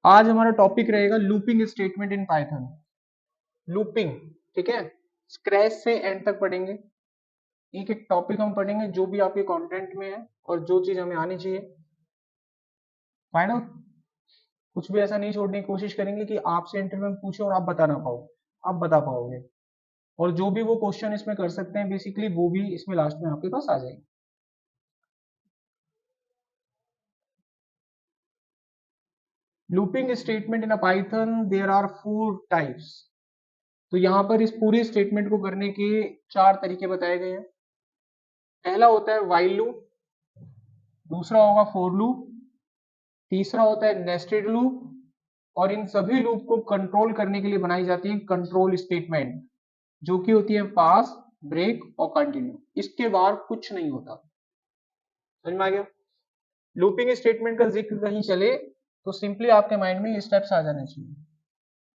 आज हमारा टॉपिक रहेगा looping statement in Python. Looping, ठीक है, स्क्रैच से एंड तक पढ़ेंगे। एक एक टॉपिक हम पढ़ेंगे जो भी आपके कंटेंट में है और जो चीज हमें आनी चाहिए। फाइनल, कुछ भी ऐसा नहीं छोड़ने की कोशिश करेंगे कि आपसे इंटरव्यू में पूछे और आप बता ना पाओ, आप बता पाओगे। और जो भी वो क्वेश्चन इसमें कर सकते हैं बेसिकली वो भी इसमें लास्ट में आपके पास आ जाएंगे। Looping statement in a Python there are 4 types. तो यहाँ पर इस पूरे स्टेटमेंट को करने के 4 तरीके बताए गए हैं। पहला होता है व्हाइल लूप, दूसरा होगा फॉर लूप, तीसरा होता है नेस्टेड लूप और इन सभी लूप को कंट्रोल करने के लिए बनाई जाती है कंट्रोल स्टेटमेंट, जो कि होती है पास, ब्रेक और कंटिन्यू। इसके बाहर कुछ नहीं होता। समझ में आ गया? लूपिंग स्टेटमेंट का जिक्र कहीं चले तो सिंपली आपके माइंड में ये स्टेप्स आ जाने चाहिए।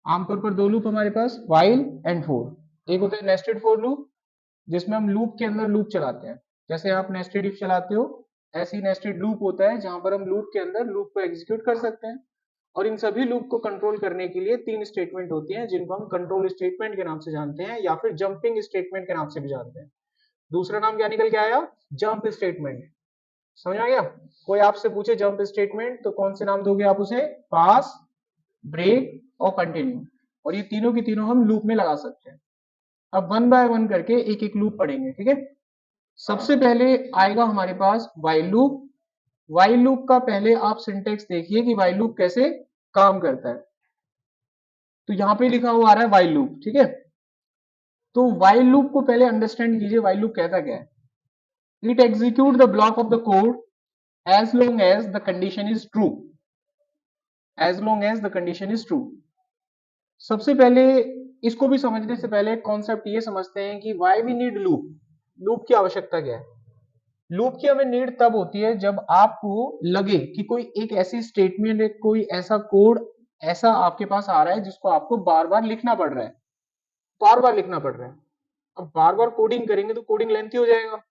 आमतौर पर दो लूप हमारे पास, व्हाइल एंड फोर। एक होता है नेस्टेड फोर लूप, जिसमें हम लूप के अंदर लूप चलाते हैं। जैसे आप नेस्टेड इफ चलाते हो, ऐसी नेस्टेड लूप होता है जहां पर हम लूप के अंदर लूप को एग्जीक्यूट कर सकते हैं। और इन सभी लूप को कंट्रोल करने के लिए 3 स्टेटमेंट होती हैं, जिनको हम कंट्रोल स्टेटमेंट के नाम से जानते हैं या फिर जंपिंग स्टेटमेंट के नाम से भी जानते हैं। दूसरा नाम क्या निकल के आया? Jump statement. समझ आ गया? कोई आपसे पूछे जंप स्टेटमेंट तो कौन से नाम दोगे आप उसे? पास, ब्रेक और कंटिन्यू। और ये तीनों की तीनों हम लूप में लगा सकते हैं। अब वन बाय वन करके एक एक लूप पढ़ेंगे, ठीक है। सबसे पहले आएगा हमारे पास व्हाइल लूप। व्हाइल लूप का पहले आप सिंटेक्स देखिए कि व्हाइल लूप कैसे काम करता है। तो यहां पे लिखा हुआ आ रहा है व्हाइल लूप, ठीक है। तो व्हाइल लूप को पहले अंडरस्टैंड कीजिए, व्हाइल लूप कहता क्या है। It execute the block of the code as long as the condition is true. As long as the condition is true. सबसे पहले इसको भी समझने से पहले कॉन्सेप्ट ये समझते हैं कि why we need loop. Loop की आवश्यकता क्या है? लूप की हमें नीड तब होती है जब आपको लगे कि कोई एक ऐसी स्टेटमेंट, कोई ऐसा कोड ऐसा आपके पास आ रहा है जिसको आपको बार बार लिखना पड़ रहा है, बार बार लिखना पड़ रहा है। अब बार बार कोडिंग करेंगे तो कोडिंग लेंथी हो जाएगा।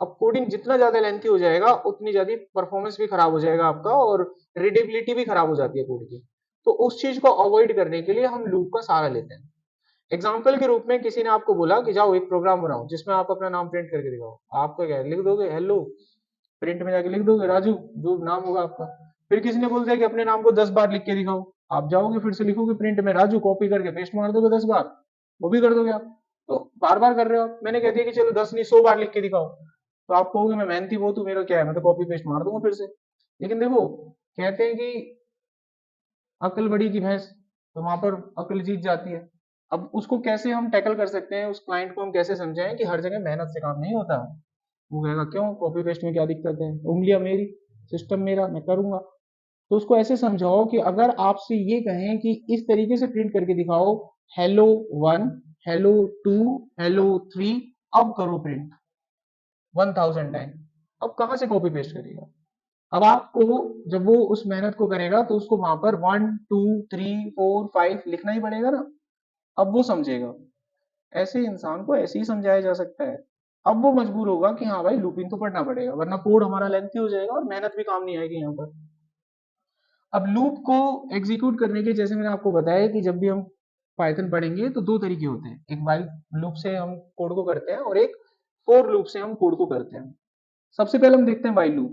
अब कोडिंग जितना ज्यादा लेंथी हो जाएगा उतनी ज्यादा परफॉर्मेंस भी खराब हो जाएगा आपका, और रीडेबिलिटी भी खराब हो जाती है कोड की। तो उस चीज को अवॉइड करने के लिए हम लूप का सहारा लेते हैं। एग्जाम्पल के रूप में किसी ने आपको बोला कि जाओ एक प्रोग्राम बनाओ जिसमें आप अपना नाम प्रिंट करके दिखाओ। आपका क्या लिख दोगे? हेलो, प्रिंट में जाके लिख दोगे राजू, जो नाम होगा आपका। फिर किसी ने बोल दिया कि अपने नाम को 10 बार लिख के दिखाओ। आप जाओगे फिर से लिखोगे प्रिंट में राजू, कॉपी करके पेस्ट मार दोगे 10 बार, वो भी कर दोगे आप। तो बार बार कर रहे हो आप। मैंने कह दिया कि चलो 10 नहीं 100 बार लिख के दिखाओ, तो आप कहोगे मैं मेहनती बहुत हूँ, मेरा क्या है, मैं तो कॉपी पेस्ट मार दूंगा फिर से। लेकिन देखो, कहते हैं कि अकल बड़ी की भैंस, तो वहां पर अकल जीत जाती है। अब उसको कैसे हम टैकल कर सकते हैं, उस क्लाइंट को हम कैसे समझाएं कि हर जगह मेहनत से काम नहीं होता। वो कहेगा क्यों, कॉपी पेस्ट में क्या दिक्कत है, उंगलियां मेरी, सिस्टम मेरा, मैं करूंगा। तो उसको ऐसे समझाओ कि अगर आपसे ये कहें कि इस तरीके से प्रिंट करके दिखाओ, हेलो 1, हेलो 2, हेलो 3, अब करो प्रिंट 1000 टाइम। अब कहां से कॉपी पेस्ट करेगा? अब आपको जब वो उस मेहनत को करेगा तो उसको वहां पर 1 2 3 4 5 लिखना ही पड़ेगा ना। अब वो समझेगा। ऐसे इंसान को ऐसे ही समझाया जा सकता है। अब वो मजबूर होगा कि हाँ भाई लूपिंग तो पढ़ना पड़ेगा, वरना कोड हमारा लेंथी हो जाएगा और मेहनत भी काम नहीं आएगी यहाँ पर। अब लूप को एग्जीक्यूट करने के, जैसे मैंने आपको बताया कि जब भी हम पाइथन पढ़ेंगे तो दो तरीके होते हैं, एक व्हाइल लूप से हम कोड को करते हैं और एक फोर लूप से हम कोड को करते हैं। सबसे पहले हम देखते हैं व्हाइल लूप।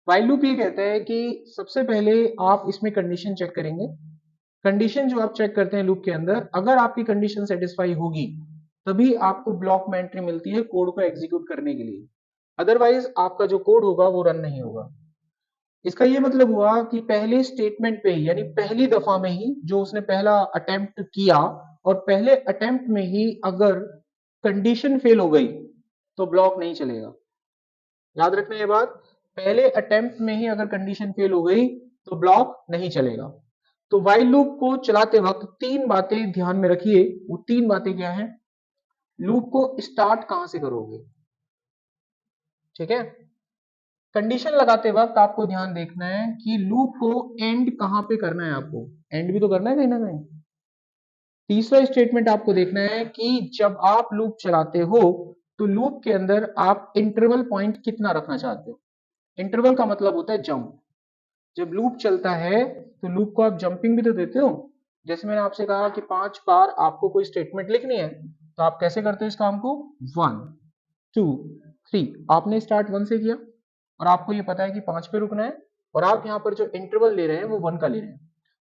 व्हाइल लूप ये कहता है कि सबसे पहले आप इसमें कंडीशन चेक करेंगे। कंडीशन जो आप चेक करते हैं लूप के अंदर, अगर आपकी कंडीशन सेटिस्फाई होगी तभी आपको ब्लॉक में एंट्री मिलती है कोड को एग्जीक्यूट करने के लिए। अदरवाइज आपका जो कोड होगा वो रन नहीं होगा। इसका ये मतलब हुआ कि पहले स्टेटमेंट पे ही, यानी पहली दफा में ही जो उसने पहला अटेम्प्ट किया, और पहले अटेम्प्ट में ही अगर कंडीशन फेल हो गई तो ब्लॉक नहीं चलेगा। याद रखना ये बात, पहले अटेम्प्ट में ही अगर कंडीशन फेल हो गई तो ब्लॉक नहीं चलेगा। तो व्हाइल लूप को चलाते वक्त 3 बातें ध्यान में रखिए। वो 3 बातें क्या हैं? लूप को स्टार्ट कहां से करोगे, ठीक है। कंडीशन लगाते वक्त आपको ध्यान देखना है कि लूप को एंड कहां पे करना है, आपको एंड भी तो करना है कहीं ना कहीं। तीसरा स्टेटमेंट आपको देखना है कि जब आप लूप चलाते हो तो लूप के अंदर आप इंटरवल पॉइंट कितना रखना चाहते हो। इंटरवल का मतलब होता है जंप। जब लूप चलता है तो लूप को आप जंपिंग भी तो देते हो। जैसे मैंने आपसे कहा कि 5 बार आपको कोई स्टेटमेंट लिखनी है, तो आप कैसे करते हो इस काम को? 1 2 3, आपने स्टार्ट 1 से किया और आपको ये पता है कि 5 पे रुकना है, और आप यहाँ पर जो इंटरवल ले रहे हैं वो 1 का ले रहे हैं।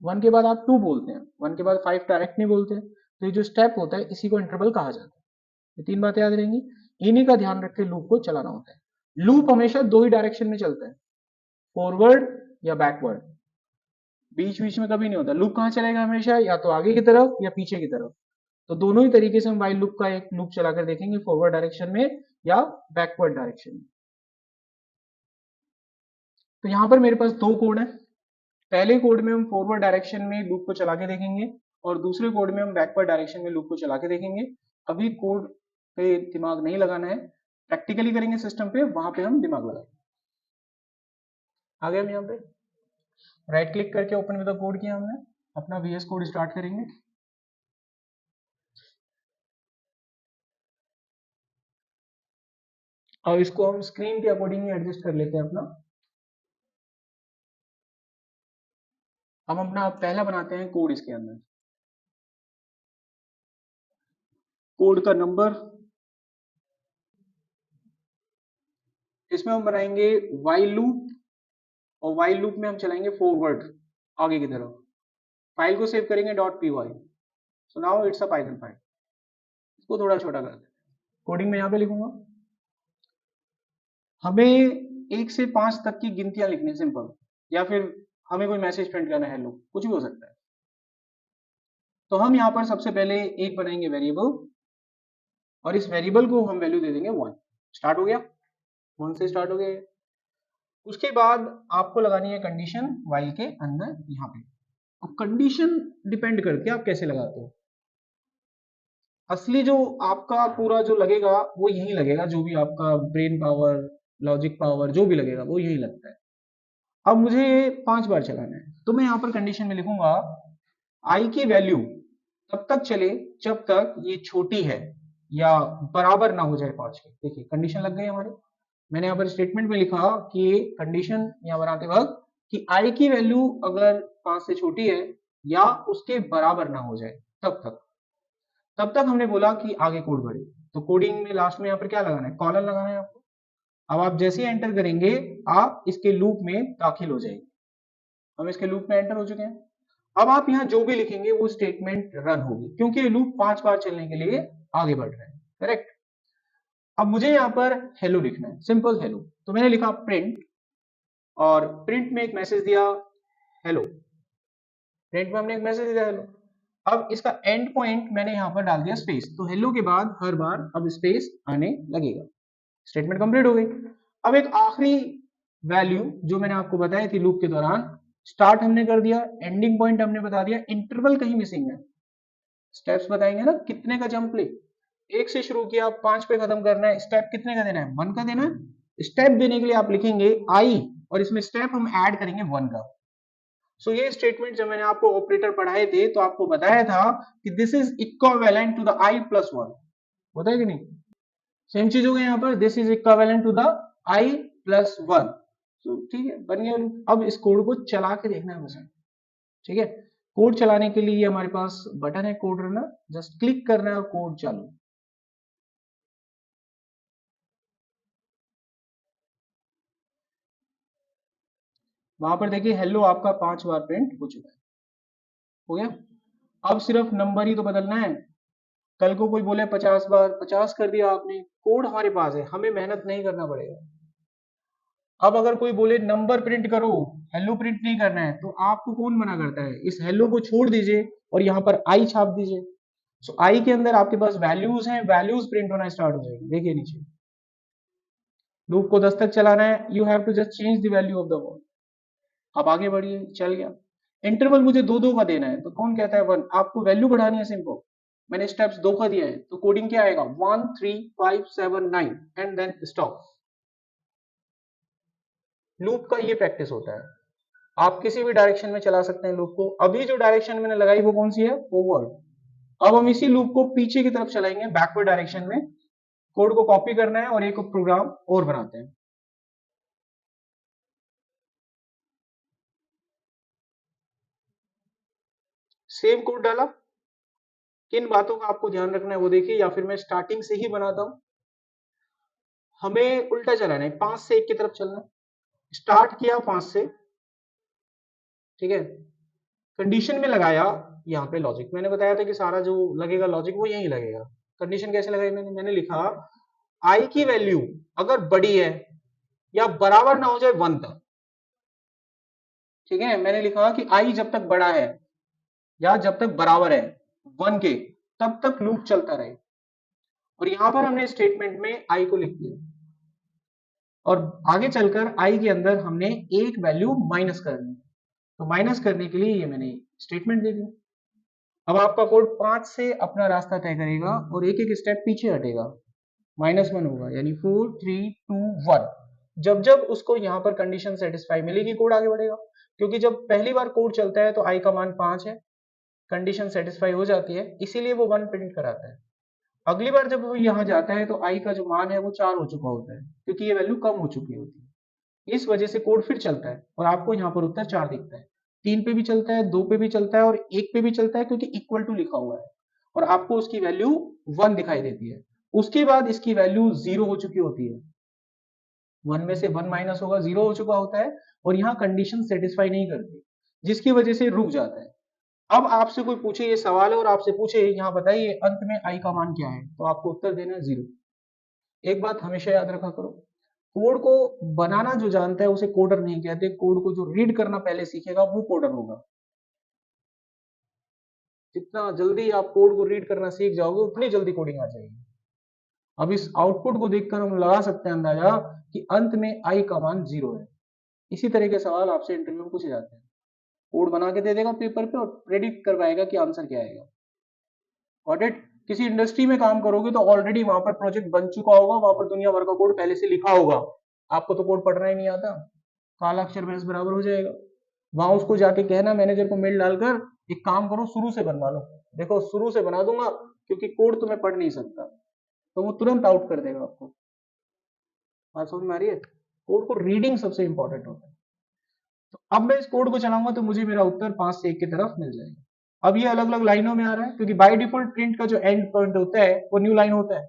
1 के बाद आप 2 बोलते हैं, 1 के बाद 5 डायरेक्ट नहीं बोलते। तो ये जो स्टेप होता है इसी को इंटरवल कहा जाता है। ये 3 बातें याद रहेंगी, इन्हीं का ध्यान रख के लूप को चलाना होता है। लूप हमेशा 2 ही डायरेक्शन में चलता है, फॉरवर्ड या बैकवर्ड, बीच बीच में कभी नहीं होता। लूप कहाँ चलेगा हमेशा? या तो आगे की तरफ या पीछे की तरफ। तो दोनों ही तरीके से हम व्हाइल लूप का एक लूप चलाकर देखेंगे, फॉरवर्ड डायरेक्शन में या बैकवर्ड डायरेक्शन में। तो यहां पर मेरे पास 2 कोड है। पहले कोड में हम फॉरवर्ड डायरेक्शन में लूप को चला के देखेंगे और दूसरे कोड में हम बैकवर्ड डायरेक्शन में लूप को चला के देखेंगे। अभी कोड पे दिमाग नहीं लगाना है, प्रैक्टिकली करेंगे सिस्टम पे, वहां पे हम दिमाग लगाएंगे। आ गए हम यहाँ पे, राइट क्लिक करके ओपन विद द कोड किया हमने, अपना VS कोड स्टार्ट करेंगे। और इसको हम स्क्रीन के अकॉर्डिंग ही एडजस्ट कर लेते हैं अपना। हम अपना पहला बनाते हैं कोड इसके अंदर, कोड का नंबर। इसमें हम बनाएंगे व्हाइल लूप, और व्हाइल लूप में हम चलाएंगे फॉरवर्ड आगे की तरफ। फाइल को सेव करेंगे .py। So now it's a Python file. इसको थोड़ा छोटा कर देते हैं, कोडिंग में यहाँ पे लिखूंगा। हमें 1 से 5 तक की गिनतियां लिखनी, सिंपल, या फिर हमें कोई मैसेज प्रिंट करना है, लो कुछ भी हो सकता है। तो हम यहाँ पर सबसे पहले एक बनाएंगे वेरिएबल, और इस वेरिएबल को हम वैल्यू दे देंगे 1। स्टार्ट हो गया, 1 से स्टार्ट हो गया। उसके बाद आपको लगानी है कंडीशन व्हाइल के अंदर यहाँ पे। अब कंडीशन डिपेंड करती है आप कैसे लगाते हो। असली जो आपका पूरा जो लगेगा वो यही लगेगा, जो भी आपका ब्रेन पावर, लॉजिक पावर जो भी लगेगा वो यही लगता है। अब मुझे 5 बार चलाना है, तो मैं यहाँ पर कंडीशन में लिखूंगा आई की वैल्यू तब तक चले जब तक ये छोटी है या बराबर ना हो जाए 5 के। देखिए कंडीशन लग गई हमारी। मैंने यहाँ पर स्टेटमेंट में लिखा कि कंडीशन यहाँ बनाते वक्त कि आई की वैल्यू अगर 5 से छोटी है या उसके बराबर ना हो जाए तब तक हमने बोला कि आगे कोड बढ़े। तो कोडिंग में लास्ट में यहाँ पर क्या लगाना है? कॉलन लगाना है आपको। अब आप जैसे ही एंटर करेंगे आप इसके लूप में दाखिल हो जाएंगे। हम इसके लूप में एंटर हो चुके हैं। अब आप यहाँ जो भी लिखेंगे वो स्टेटमेंट रन होगी, क्योंकि ये लूप 5 बार चलने के लिए आगे बढ़ रहा है। करेक्ट। अब मुझे यहाँ पर हेलो लिखना है, सिंपल हेलो। तो मैंने लिखा प्रिंट, और प्रिंट में एक मैसेज दिया हेलो। प्रिंट में हमने एक मैसेज दिया हेलो। अब इसका एंड पॉइंट मैंने यहाँ पर डाल दिया स्पेस, तो हेलो के बाद हर बार अब स्पेस आने लगेगा। स्टेटमेंट कंप्लीट हो गई। अब एक आखिरी वैल्यू जो मैंने आपको बताई थी लूप के दौरान, स्टार्ट हमने कर दिया, एंडिंग पॉइंट हमने बता दिया, इंटरवल कहीं मिसिंग है। स्टेप्स बताएंगे ना, कितने का जंप ले, 1 से शुरू किया 5 पे खत्म करना है, स्टेप कितने का देना है? 1 का देना है। स्टेप देने के लिए आप लिखेंगे आई, और इसमें स्टेप हम ऐड करेंगे 1 का। सो ये स्टेटमेंट जब मैंने आपको ऑपरेटर पढ़ाए थे तो आपको बताया था कि this is equivalent to the i plus 1, होता है कि नहीं? सेम चीज हो गई यहाँ पर, this is equivalent to the i plus 1। तो ठीक है, बन गया। अब इस कोड को चला के देखना है मुझे, ठीक है। कोड चलाने के लिए हमारे पास बटन है कोड रनर, जस्ट क्लिक करना है और कोड चालू। वहां पर देखिए हेलो आपका 5 बार प्रिंट हो चुका है। हो गया। अब सिर्फ नंबर ही तो बदलना है। कल को कोई बोले 50 बार, 50 कर दिया आपने, कोड हमारे पास है, हमें मेहनत नहीं करना पड़ेगा। अब अगर कोई बोले नंबर प्रिंट करो, हेलो प्रिंट नहीं करना है, तो आपको कौन मना करता है? इस हेलो को छोड़ दीजिए और यहाँ पर आई छाप दीजिए। सो आई के अंदर आपके पास वैल्यूज हैं, वैल्यूज प्रिंट होना स्टार्ट हो जाएगी। देखिए नीचे लूप को 10 तक चलाना है, you have to just change the value of the word. अब आगे बढ़िए, चल गया। इंटरवल मुझे 2-2 का देना है, तो कौन कहता है 1? आपको वैल्यू बढ़ानी है, सिंपल। मैंने स्टेप्स 2 का दिया है, तो कोडिंग क्या आएगा? 1 3 5 7 9 एंड देन स्टॉप। लूप का ये प्रैक्टिस होता है, आप किसी भी डायरेक्शन में चला सकते हैं लूप को। अभी जो डायरेक्शन मैंने लगाई वो कौन सी है? फॉरवर्ड। अब हम इसी लूप को पीछे की तरफ चलाएंगे, बैकवर्ड डायरेक्शन में। कोड को कॉपी करना है और एक प्रोग्राम और बनाते हैं। सेम कोड डाला, किन बातों का आपको ध्यान रखना है वो देखिए, या फिर मैं स्टार्टिंग से ही बनाता हूं। हमें उल्टा चलाना है, 5 से 1 की तरफ चलना है। स्टार्ट किया 5 से, ठीक है, कंडीशन में लगाया यहाँ पे लॉजिक, मैंने बताया था कि सारा जो लगेगा लॉजिक वो यही लगेगा। कंडीशन कैसे लगाई मैंने लिखा आई की वैल्यू अगर बड़ी है या बराबर ना हो जाए 1 तक, ठीक है, मैंने लिखा कि आई जब तक बड़ा है या जब तक बराबर है 1 के, तब तक लूप चलता रहे। और यहां पर हमने स्टेटमेंट में आई को लिख दिया, और आगे चलकर आई के अंदर हमने एक वैल्यू माइनस करनी है, तो माइनस करने के लिए ये मैंने स्टेटमेंट दे दी। अब आपका कोड 5 से अपना रास्ता तय करेगा और एक एक स्टेप पीछे हटेगा, -1 होगा, यानी 4 3 2 1। जब जब उसको यहाँ पर कंडीशन सेटिस्फाई मिलेगी कोड आगे बढ़ेगा, क्योंकि जब पहली बार कोड चलता है तो आई का मान 5 है, कंडीशन सेटिस्फाई हो जाती है, इसीलिए वो 1 प्रिंट कराता है। अगली बार जब वो यहाँ जाता है तो आई का जो मान है वो 4 हो चुका होता है, क्योंकि ये वैल्यू कम हो चुकी होती है। इस वजह से कोड फिर चलता है और आपको यहाँ पर उत्तर 4 दिखता है। 3 पे भी चलता है, 2 पे भी चलता है और 1 पे भी चलता है, क्योंकि इक्वल टू लिखा हुआ है और आपको उसकी वैल्यू 1 दिखाई देती है। उसके बाद इसकी वैल्यू 0 हो चुकी होती है, 1 में से 1 माइनस होगा, 0 हो चुका होता है, और यहाँ कंडीशन सेटिस्फाई नहीं करती, जिसकी वजह से रुक जाता है। अब आपसे कोई पूछे ये सवाल है और आपसे पूछे यहाँ बताइए अंत में आई का मान क्या है, तो आपको उत्तर देना है 0। एक बात हमेशा याद रखा करो, कोड को बनाना जो जानता है उसे कोडर नहीं कहते, कोड को जो रीड करना पहले सीखेगा वो कोडर होगा। जितना जल्दी आप कोड को रीड करना सीख जाओगे उतनी जल्दी कोडिंग आ जाएगी। अब इस आउटपुट को देखकर हम लगा सकते हैं अंदाजा कि अंत में आई का मान 0 है। इसी तरह के सवाल आपसे इंटरव्यू में पूछे जाते हैं, कोड बना के दे देगा पेपर पे और प्रेडिक्ट कर पाएगा कि आंसर क्या आएगा। Got it? किसी इंडस्ट्री में काम करोगे तो ऑलरेडी वहां पर प्रोजेक्ट बन चुका होगा, वहां पर दुनिया भर का कोड पहले से लिखा होगा, आपको तो कोड पढ़ना ही नहीं आता, काला अक्षर भैंस बराबर हो जाएगा। वहां उसको जाके कहना मैनेजर को मेल डालकर एक काम करो शुरू से बनवा लो, देखो शुरू से बना दूंगा क्योंकि कोड तो मैं पढ़ नहीं सकता, तो वो तुरंत आउट कर देगा आपको। बात समझ में आ रही है? कोड को रीडिंग सबसे इंपॉर्टेंट होता है। तो अब मैं इस कोड को चलाऊंगा तो मुझे मेरा उत्तर 5 से 1 की तरफ मिल जाएगा। अब ये अलग अलग लाइनों में आ रहा है, क्योंकि बाय डिफॉल्ट प्रिंट का जो एंड पॉइंट होता है वो न्यू लाइन होता है।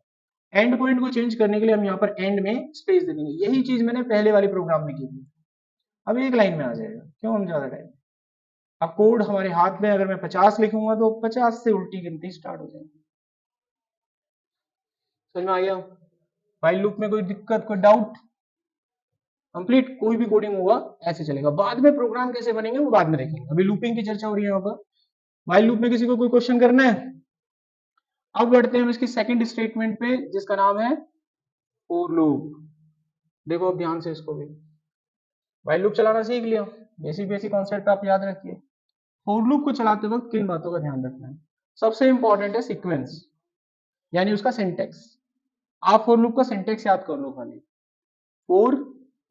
एंड पॉइंट को चेंज करने के लिए हम यहाँ पर एंड में स्पेस दे देंगे, यही चीज मैंने पहले वाले प्रोग्राम में की थी। अब एक लाइन में आ जाएगा, क्यों हम ज्यादा टाइम। अब कोड हमारे हाथ में, अगर मैं 50 लिखूंगा तो 50 से उल्टी गिनती स्टार्ट हो जाएगी। समझ में आ गया? व्हाइल लूप में कोई दिक्कत, कोई डाउट? कंप्लीट कोई भी कोडिंग होगा ऐसे चलेगा। बाद में प्रोग्राम कैसे बनेंगे वो बाद में देखेंगे, अभी लूपिंग की चर्चा हो रही है यहाँ पर। व्हाइल लूप में किसी को कोई क्वेश्चन करना है? अब बढ़ते हैं हम इसकी सेकंड स्टेटमेंट पे, जिसका नाम है फॉर लूप। देखो अब ध्यान से इसको भी, व्हाइल लूप चलाना सीख लिया, बेसिक बेसिक कॉन्सेप्ट आप याद रखिए। फॉर लूप को चलाते वक्त किन बातों का ध्यान रखना है? सबसे इंपॉर्टेंट है सीक्वेंस, यानी उसका सिंटेक्स। आप फॉर लूप का सिंटेक्स याद कर लो खाली, फॉर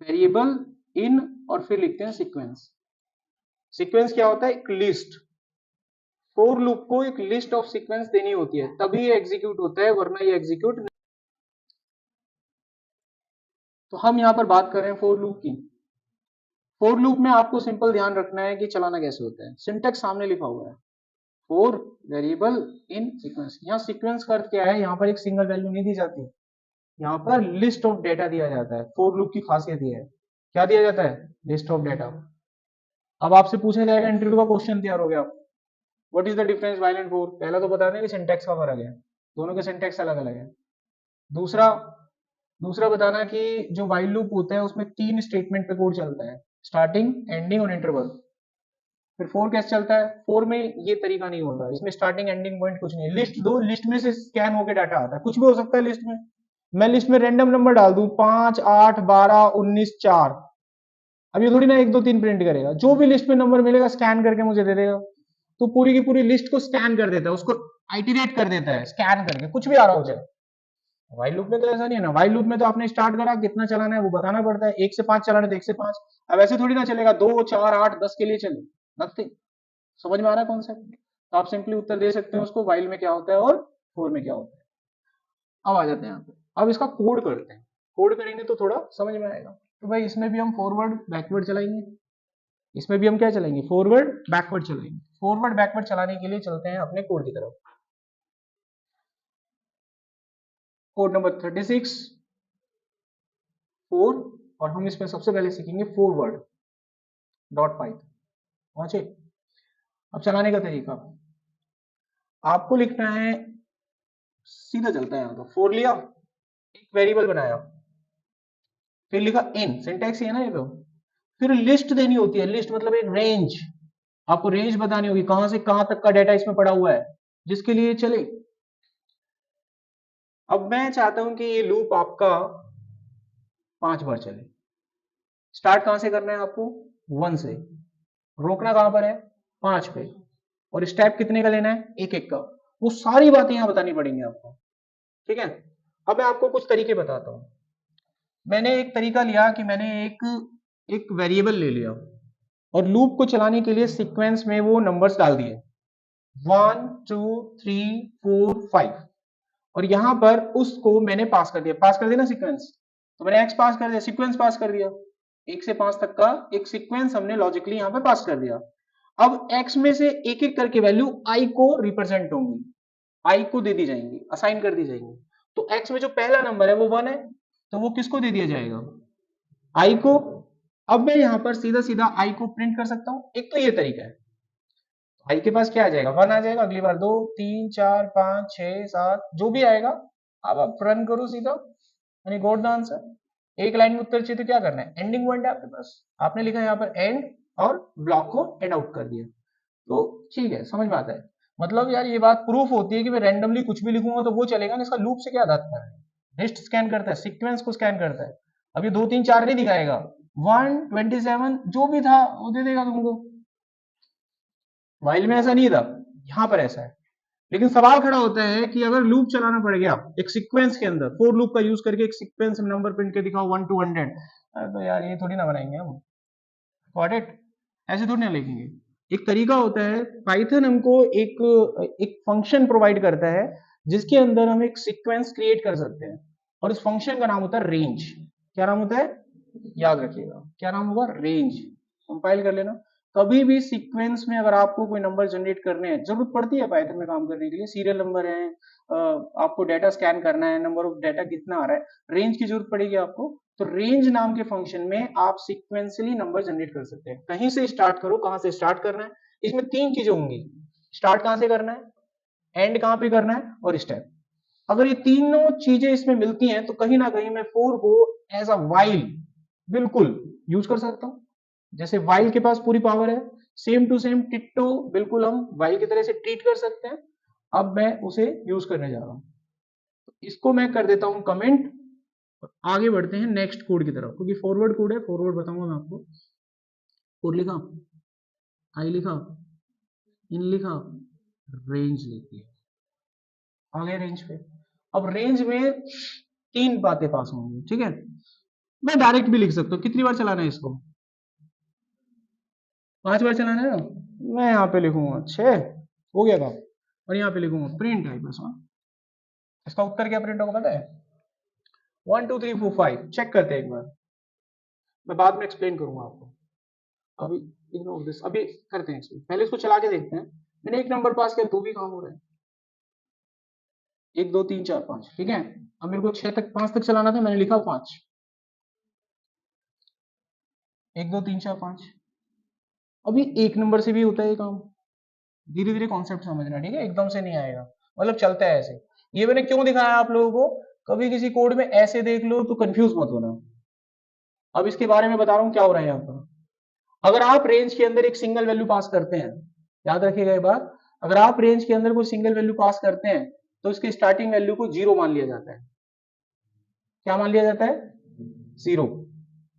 वेरिएबल इन और फिर लिखते हैं सीक्वेंस। सीक्वेंस क्या होता है? एक लिस्ट। फॉर लूप को एक लिस्ट ऑफ सीक्वेंस देनी होती है तभी ये एग्जीक्यूट होता है, वरना ये एग्जीक्यूट नहीं। तो हम यहां पर बात कर रहे हैं फॉर लूप की। फॉर लूप में आपको सिंपल ध्यान रखना है कि चलाना कैसे होता है। सिंटेक्स सामने लिखा हुआ है, फॉर वेरिएबल इन सीक्वेंस। यहाँ सीक्वेंस का अर्थ क्या है? यहाँ पर एक सिंगल वैल्यू नहीं दी जाती, यहाँ पर लिस्ट ऑफ डेटा दिया जाता है। फॉर लूप की खासियत ये है, क्या दिया जाता है? List of data. अब आपसे पूछा जाएगा, इंटरव्यू का क्वेश्चन तैयार हो गया, what is the difference while and for? पहला तो बता दें कि सिंटेक्स का फर्क है, दोनों के सिंटेक्स अलग अलग है। दूसरा दूसरा बताना कि जो व्हाइल लूप होता है उसमें 3 स्टेटमेंट पे कोड चलता है, स्टार्टिंग, एंडिंग और इंटरवल। फिर फोर कैसे चलता है? फोर में ये तरीका नहीं होता, इसमें स्टार्टिंग एंडिंग पॉइंट कुछ नहीं है। लिस्ट दो, लिस्ट में से स्कैन होकर डाटा आता है, कुछ भी हो सकता है लिस्ट में। मैं लिस्ट में रैंडम नंबर डाल दूं 5 8 12 19 4, अब ये थोड़ी ना 1 2 3 प्रिंट करेगा, जो भी लिस्ट में नंबर मिलेगा स्कैन करके मुझे दे देगा। तो पूरी की पूरी लिस्ट को स्कैन कर देता है, उसको आइटरेट कर देता है स्कैन करके, कुछ भी आ रहा हो जाए। व्हाइल लूप में तो ऐसा नहीं है ना, व्हाइल लूप में तो आपने स्टार्ट करा, कितना चलाना है वो बताना पड़ता है, 1 से 5 चलाना है तो 1 से 5। अब ऐसे थोड़ी ना चलेगा 2 4 8 10 के लिए चले, नथिंग। समझ में आ रहा है कॉन्सेप्ट? तो आप सिंपली उत्तर दे सकते हैं उसको, व्हाइल में क्या होता है और फोर में क्या होता है। अब आ जाते हैं यहाँ पे, अब इसका कोड करते हैं। कोड करेंगे तो थोड़ा समझ में आएगा। तो भाई इसमें भी हम फॉरवर्ड बैकवर्ड चलाएंगे, इसमें भी हम क्या चलाएंगे? फॉरवर्ड बैकवर्ड चलाएंगे। फॉरवर्ड बैकवर्ड चलाने के लिए चलते हैं अपने कोड की तरफ। कोड नंबर 36 4, और हम इसमें सबसे पहले सीखेंगे फॉरवर्ड डॉट पाइथन। पहुंचे? अब चलाने का तरीका आपको लिखना है, सीधा चलता है यहां तो। फोर लिया, एक वेरिएबल बनाया, फिर लिखा इन, सिंटैक्स है ना ये तो। फिर लिस्ट देनी होती है, लिस्ट मतलब एक रेंज, आपको रेंज बतानी होगी कहां से कहां तक का डाटा इसमें पड़ा हुआ है जिसके लिए चले। अब मैं चाहता हूं कि ये लूप आपका 5 बार चले। स्टार्ट कहां से करना है आपको? 1 से। रोकना कहां पर है? 5 पे। और स्टेप कितने का लेना है? एक एक का। वो सारी बातें यहां बतानी पड़ेंगी आपको, ठीक है। अब मैं आपको कुछ तरीके बताता हूं। मैंने एक तरीका लिया कि मैंने एक वेरिएबल ले लिया और लूप को चलाने के लिए सीक्वेंस में वो नंबर्स डाल दिए 1 2 3 4 5, और यहां पर उसको मैंने पास कर दिया। पास कर दिया ना सीक्वेंस, तो मैंने एक्स पास कर दिया, सीक्वेंस पास कर दिया। 1 से 5 तक का एक सीक्वेंस हमने लॉजिकली यहां पर पास कर दिया। अब x में से एक एक करके वैल्यू i को रिप्रेजेंट होंगी, i को दे दी जाएंगी, असाइन कर दी जाएंगी। तो x में जो पहला नंबर है वो 1 है, तो वो किसको दे दिया जाएगा? i को। अब मैं यहां पर सीधा सीधा i को प्रिंट कर सकता हूं। एक तो ये तरीका है, i के पास क्या आ जाएगा? 1 आ जाएगा, अगली बार 2 3 4 5 6 7 जो भी आएगा। अब आप रन करो सीधा, यानी गॉट द आंसर। एक लाइन में उत्तर चाहिए तो क्या करना है? एंडिंग पॉइंट है आपके पास, आपने लिखा है यहाँ पर एंड, और ब्लॉक को एंड आउट कर दिया। तो ठीक है, समझ में आता है। मतलब यार ये बात प्रूफ होती है कि मैं रैंडमली कुछ भी लिखूंगा तो वो चलेगा ना। इसका लूप से क्या दाता है? लिस्ट स्कैन करता है, सीक्वेंस को स्कैन करता है। अब ये 2 3 4 नहीं दिखाएगा, 1 27 जो भी था वो दे देगा तुमको। वाइल में ऐसा नहीं था, यहां पर ऐसा है। लेकिन सवाल खड़ा होता है कि अगर लूप चलाना पड़ गया एक सीक्वेंस के अंदर, फोर लूप का यूज करके एक सीक्वेंस में नंबर प्रिंट के दिखाओ 1 to 100, तो यार ये थोड़ी ना बनाएंगे हम। Got it? ऐसे थोड़ी ना लिखेंगे। एक तरीका होता है, पाइथन हमको एक फंक्शन प्रोवाइड करता है जिसके अंदर हम एक सीक्वेंस क्रिएट कर सकते हैं, और इस फंक्शन का नाम होता है रेंज। क्या नाम होता है? याद रखिएगा, क्या नाम होगा? रेंज। कंपाइल कर लेना। कभी भी सीक्वेंस में अगर आपको कोई नंबर जनरेट करने हैं, जरूरत पड़ती है पाइथन में काम करने के लिए, सीरियल नंबर है, आपको डाटा स्कैन करना है, नंबर ऑफ डाटा कितना आ रहा है, रेंज की जरूरत पड़ेगी आपको। तो रेंज नाम के फंक्शन में आप सीक्वेंशियली नंबर जनरेट कर सकते हैं। कहीं से स्टार्ट करो, कहां से स्टार्ट करना है, इसमें 3 चीजें होंगी। स्टार्ट कहां से करना है, एंड कहां पे करना है, और स्टेप। अगर ये तीनों चीजें इसमें मिलती हैं तो कहीं ना कहीं मैं फोर को एज अ वाइल बिल्कुल यूज कर सकता हूं। जैसे वाइल के पास पूरी पावर है, सेम टू सेम टिट्टो बिल्कुल हम वाइल की तरह से ट्रीट कर सकते हैं। अब मैं उसे यूज करने जा रहा हूं, तो इसको मैं कर देता हूं कमेंट, और आगे बढ़ते हैं नेक्स्ट कोड की तरफ, क्योंकि फॉरवर्ड कोड है, फॉरवर्ड बताऊंगा मैं आपको। कोड लिखा, आई लिखा, इन लिखा, रेंज लिखी, आगे रेंज पे। अब रेंज में 3 बातें पास होंगी, ठीक है। मैं डायरेक्ट भी लिख सकता हूँ। कितनी बार चलाना है इसको? 5 बार चलाना है ना। मैं यहाँ पे लिखूंगा 6, हो गया काम। और यहाँ पे लिखूंगा प्रिंट है बस। इसका उत्तर क्या प्रिंट होगा पता है? 1 2 3 4 5। चेक करते हैं एक बार, मैं बाद में एक्सप्लेन करूंगा आपको, अभी इग्नोर दिस, अभी करते हैं एक्सप्लेन। पहले इसको चला के देखते हैं। मैंने एक नंबर पास किया तो भी काम हो रहा है। 1 2 3 4 5, ठीक है। अब मेरे को 6 तक 5 तक चलाना था, मैंने लिखा 5, 1 2 3 4 5। अभी एक नंबर से भी होता है ये काम। धीरे धीरे कॉन्सेप्ट समझना, ठीक है, एकदम से नहीं आएगा, मतलब चलता है ऐसे। ये मैंने क्यों दिखाया आप लोगों को? कभी किसी कोड में ऐसे देख लो तो कंफ्यूज मत होना। अब इसके बारे में बता रहा हूं क्या हो रहा है यहाँ पर। अगर आप रेंज के अंदर एक सिंगल वैल्यू पास करते हैं, याद रखिएगा ये बात, अगर आप रेंज के अंदर कोई सिंगल वैल्यू पास करते हैं तो इसकी स्टार्टिंग वैल्यू को 0 मान लिया जाता है। क्या मान लिया जाता है? 0।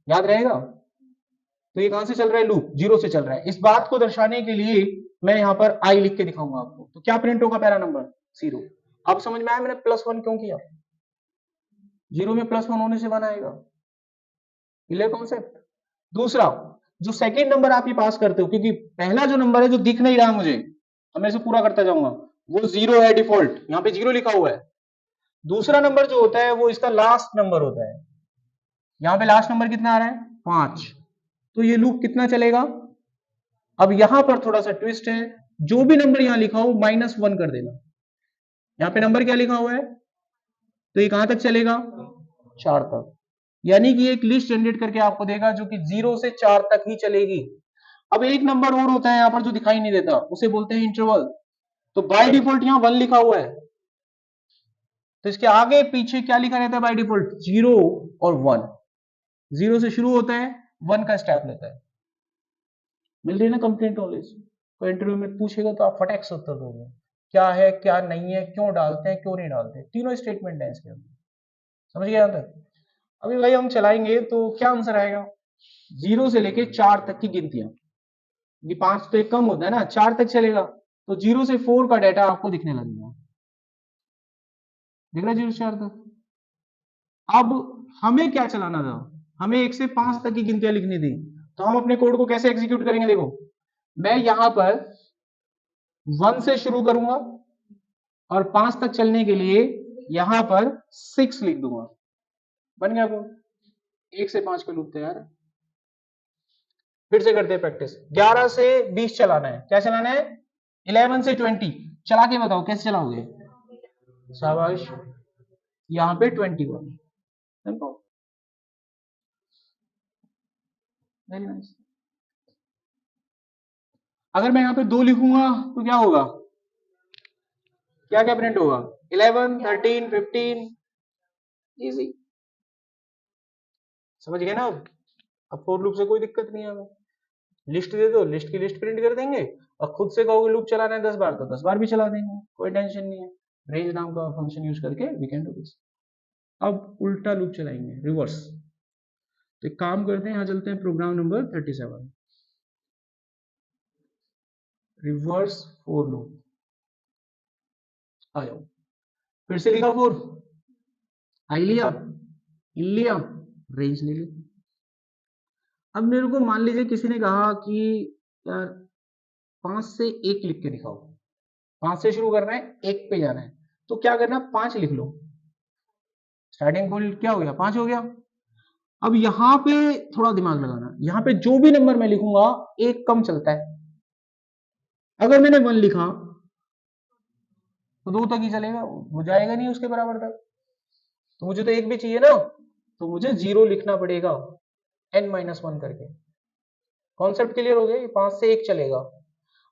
याद रहेगा। तो ये कहां से चल रहा है? लूप 0 से चल रहा है। इस बात को दर्शाने के लिए मैं यहाँ पर आई लिख के दिखाऊंगा आपको। तो क्या प्रिंट होगा? पहला नंबर 0। अब समझ में आया मैंने +1 क्यों किया? 0 में +1 होने से 1 आएगा। Clear concept? दूसरा, जो सेकंड नंबर आप ये पास करते हो, क्योंकि पहला जो नंबर है जो दिख नहीं रहा मुझे, अब मैं इसे पूरा करता जाऊंगा, वो 0 है डिफॉल्ट, यहाँ पे 0 लिखा हुआ है। दूसरा नंबर जो होता है वो इसका लास्ट नंबर होता है। यहाँ पे लास्ट नंबर कितना आ रहा है? 5। तो ये लूप कितना चलेगा? अब यहां पर थोड़ा सा ट्विस्ट है, जो भी नंबर यहां लिखा हो -1 कर देना। यहां पे नंबर क्या लिखा हुआ है, तो ये कहां तक चलेगा, 4 तक। यानी कि एक लिस्ट जनरेट करके आपको देगा जो कि 0 से 4 तक ही चलेगी। अब एक नंबर और होता है यहां पर जो दिखाई नहीं देता, उसे बोलते हैं इंटरवल। तो बाय डिफॉल्ट यहां 1 लिखा हुआ है, तो इसके आगे पीछे क्या लिखा रहता है बाय डिफॉल्ट, 0 और 1। 0 से शुरू होता है, 1 का स्टेप लेता है। मिल रही है ना कंप्लीट नॉलेज। कोई इंटरव्यू में पूछेगा तो आप फटाक से उत्तर दोगे, क्या है क्या नहीं है, क्यों डालते हैं क्यों नहीं डालते, तीनों स्टेटमेंट है इसके अंदर। समझ गए यहां तक। अभी भाई हम चलाएंगे तो क्या आंसर आएगा, 0 से लेके 4 तक की गिनतियां। ये 5 तो एक कम होता है ना, 4 तक चलेगा, तो 0 से 4 का डाटा आपको दिखने लगेगा। दिख रहा है 0 से 4 तक। अब हमें क्या चलाना था, हमें 1 से 5 तक की गिनतियां लिखनी थी। तो हम अपने कोड को कैसे एग्जीक्यूट करेंगे, देखो मैं यहां पर 1 से शुरू करूंगा और 5 तक चलने के लिए यहां पर 6 लिख दूंगा। बन गया कोड, 1 से 5 का लूप तैयार है। फिर से करते हैं प्रैक्टिस। 11 से 20 चलाना है, क्या चलाना है, 11 से 20 चला के बताओ कैसे चलाओगे। शाबाश, यहां पे 21, वेरी नाइस। अगर मैं यहां पे 2 लिखूंगा तो क्या होगा, क्या क्या प्रिंट होगा, 11, 13, 15, इजी। समझ गए ना। अब फोर लूप से कोई दिक्कत नहीं है हमें, लिस्ट दे दो, लिस्ट की लिस्ट प्रिंट कर देंगे, और खुद से कहोगे लूप चलाना है 10 बार तो 10 बार भी चला देंगे, कोई टेंशन नहीं है। रेंज नाम का फंक्शन यूज करके वी कैन डू दिस। अब उल्टा लूप चलाएंगे, रिवर्स। तो एक काम करते हैं, यहां चलते हैं program number 37, reverse for loop. आ जाओ, फिर से लिखा फोर, आई लिया, इन लिया, रेंज ले ली। अब मेरे को मान लीजिए किसी ने कहा कि यार 5 से 1 लिख के दिखाओ, 5 से शुरू करना है 1 पे जाना है, तो क्या करना, 5 लिख लो, स्टार्टिंग पॉइंट क्या हो गया, 5 हो गया। अब यहां पे थोड़ा दिमाग लगाना, यहां पे जो भी नंबर मैं लिखूंगा एक कम चलता है। अगर मैंने 1 लिखा तो 2 तक ही चलेगा, वो जाएगा नहीं उसके बराबर तक। तो मुझे तो 1 भी चाहिए ना, तो मुझे 0 लिखना पड़ेगा n-1 करके। कॉन्सेप्ट क्लियर हो गया, 5 से 1 चलेगा।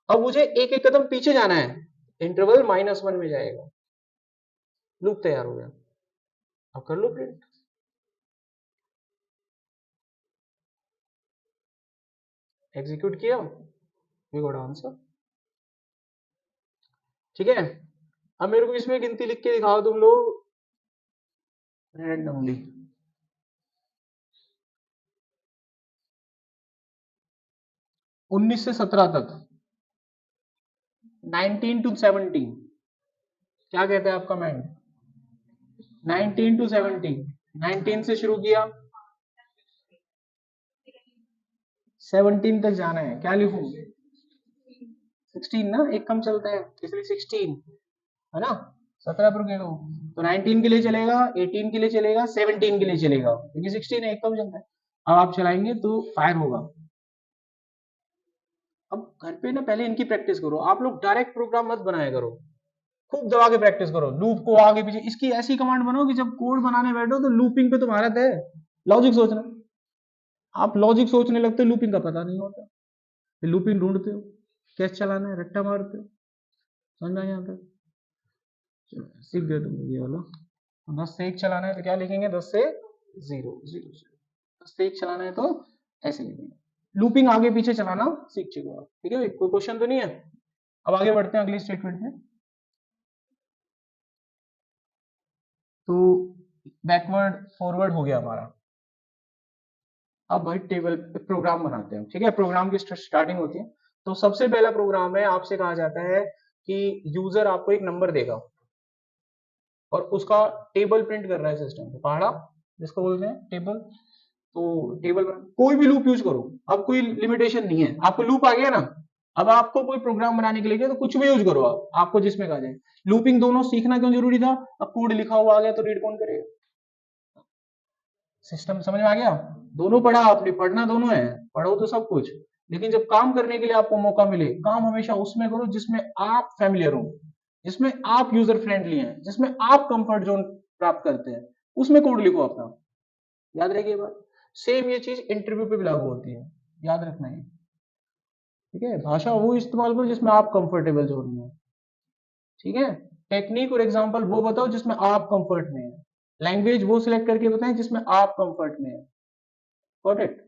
अब मुझे एक एक कदम पीछे जाना है, इंटरवल -1 में जाएगा, लूप तैयार हो गया। अब कर लो प्रिंट, एग्जीक्यूट किया, वी गॉट आंसर। ठीक है। अब मेरे को इसमें गिनती लिख के दिखाओ तुम लोग रैंडमली। 19 से 17 तक, 19 टू 17, क्या कहता है आपका माइंड, 19 टू 17, 19 से शुरू किया 17 तक जाना है, क्या लिखूं, 16 ना, एक कम चलता है इसलिए 16 है ना, 17 पर गए तो 19 के लिए चलेगा, 18 के लिए चलेगा, 17 के लिए चलेगा, क्योंकि 16 एक कम चलता है। अब आप चलाएंगे तो फायर होगा। अब घर पे ना पहले इनकी प्रैक्टिस करो, आप लोग डायरेक्ट प्रोग्राम मत बनाया करो, खूब दबा के प्रैक्टिस करो, लूप को आगे पीछे, इसकी ऐसी कमांड बनाओ कि जब कोड बनाने बैठो तो लूपिंग पे तुम्हारा है, लॉजिक सोचना, आप लॉजिक सोचने लगते हो लूपिंग का पता नहीं होता, फिर लूपिंग ढूंढते हो, कैसे चलाना है, रट्टा मारते हो। समझ में आता है, सीख गए तुम ये वाला। 10 से 1 चलाना है तो क्या लिखेंगे, 10 से 0, 0, 10 से 1 चलाना है तो ऐसे लिखेंगे, लूपिंग आगे पीछे चलाना सीख चुके हो आप। ठीक है, कोई क्वेश्चन तो नहीं है। अब आगे बढ़ते हैं अगली स्टेटमेंट में। तो बैकवर्ड फॉरवर्ड हो गया हमारा। अब भाई टेबल प्रोग्राम बनाते हैं। ठीक है, प्रोग्राम की स्टार्टिंग होती है। तो सबसे पहला प्रोग्राम है, आपसे कहा जाता है कि यूजर आपको एक नंबर देगा और उसका टेबल प्रिंट कर रहा है सिस्टम पे, पहाड़ा जिसको बोलते हैं टेबल। तो टेबल कोई भी लूप यूज करो, अब कोई लिमिटेशन नहीं है, आपको लूप आ गया ना, अब आपको कोई प्रोग्राम बनाने के लिए तो कुछ भी यूज करो आप, आपको जिसमें कहा जाए। लूपिंग दोनों सीखना क्यों जरूरी था, अब कोड लिखा हुआ आ गया तो रीड कौन करेगा। सिस्टम समझ में आ गया, दोनों पढ़ा आपने, पढ़ना दोनों है, पढ़ो तो सब कुछ, लेकिन जब काम करने के लिए आपको मौका मिले, काम हमेशा उसमें करो जिसमें आप फैमिलियर हो, जिसमें आप यूजर फ्रेंडली हैं, जिसमें आप कंफर्ट जोन प्राप्त करते हैं, उसमें कोड लिखो अपना। याद रहेगी ये बात। सेम ये चीज इंटरव्यू पे भी लागू होती है, याद रखना है। ठीक है, भाषा वो इस्तेमाल करो जिसमें आप कंफर्टेबल जोन में हो। ठीक है, टेक्निक और एग्जांपल वो बताओ जिसमें आप कंफर्ट में है, लैंग्वेज वो सिलेक्ट करके बताएं जिसमें आप कंफर्ट में है। Got it.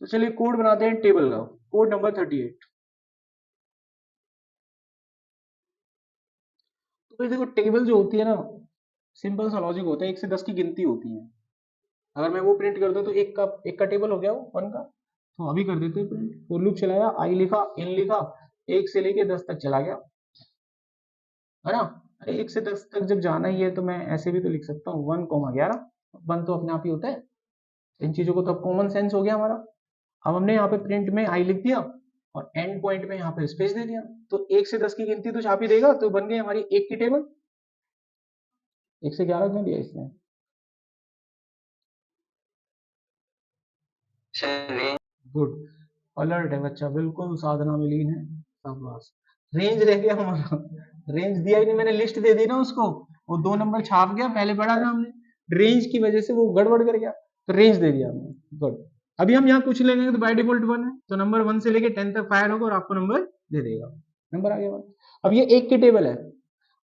तो चलिए कोड बनाते हैं टेबल का, कोड नंबर 38। तो भाई देखो टेबल जो होती है ना, सिंपल सा लॉजिक होता है, 1 से 10 की गिनती होती है। अगर मैं वो प्रिंट कर दूं तो एक का टेबल हो गया वो 1 का। तो अभी कर देते हैं प्रिंट। फॉर लूप चलाया, आई लिखा, इन लिखा, 1 से लेके 10 तक चला गया, है ना। अरे 1 से 10 तक जब जाना ही है तो मैं ऐसे भी तो लिख सकता हूँ 1,11। 1 तो अपने आप ही होता है। इन चीजों को तो अब कॉमन सेंस हो गया हमारा। अब हमने यहाँ पे प्रिंट में आई लिख दिया और एंड पॉइंट में यहाँ पे स्पेस दे दिया, तो 1 से 10 की गिनती तो छाप ही देगा, तो बन गई हमारी 1 की टेबल। 1 से 11 क्यों दिया इसने? गुड, अलर्ट है बच्चा, बिल्कुल साधना में लीन है, शाबाश। रेंज रह गया हमारा, रेंज दिया ही नहीं, मैंने लिस्ट दे दी ना उसको, वो 2 नंबर छाप गया, पहले पढ़ा था हमने, रेंज की वजह से वो गड़बड़ कर गया, तो रेंज दे दिया हमने। गुड। अभी हम यहाँ कुछ लेंगे तो बाय डिफॉल्ट 1 है, तो नंबर 1 से लेके 10 तक फायर होगा और आपको नंबर दे देगा। नंबर आ गया बात। अब ये 1 की टेबल है।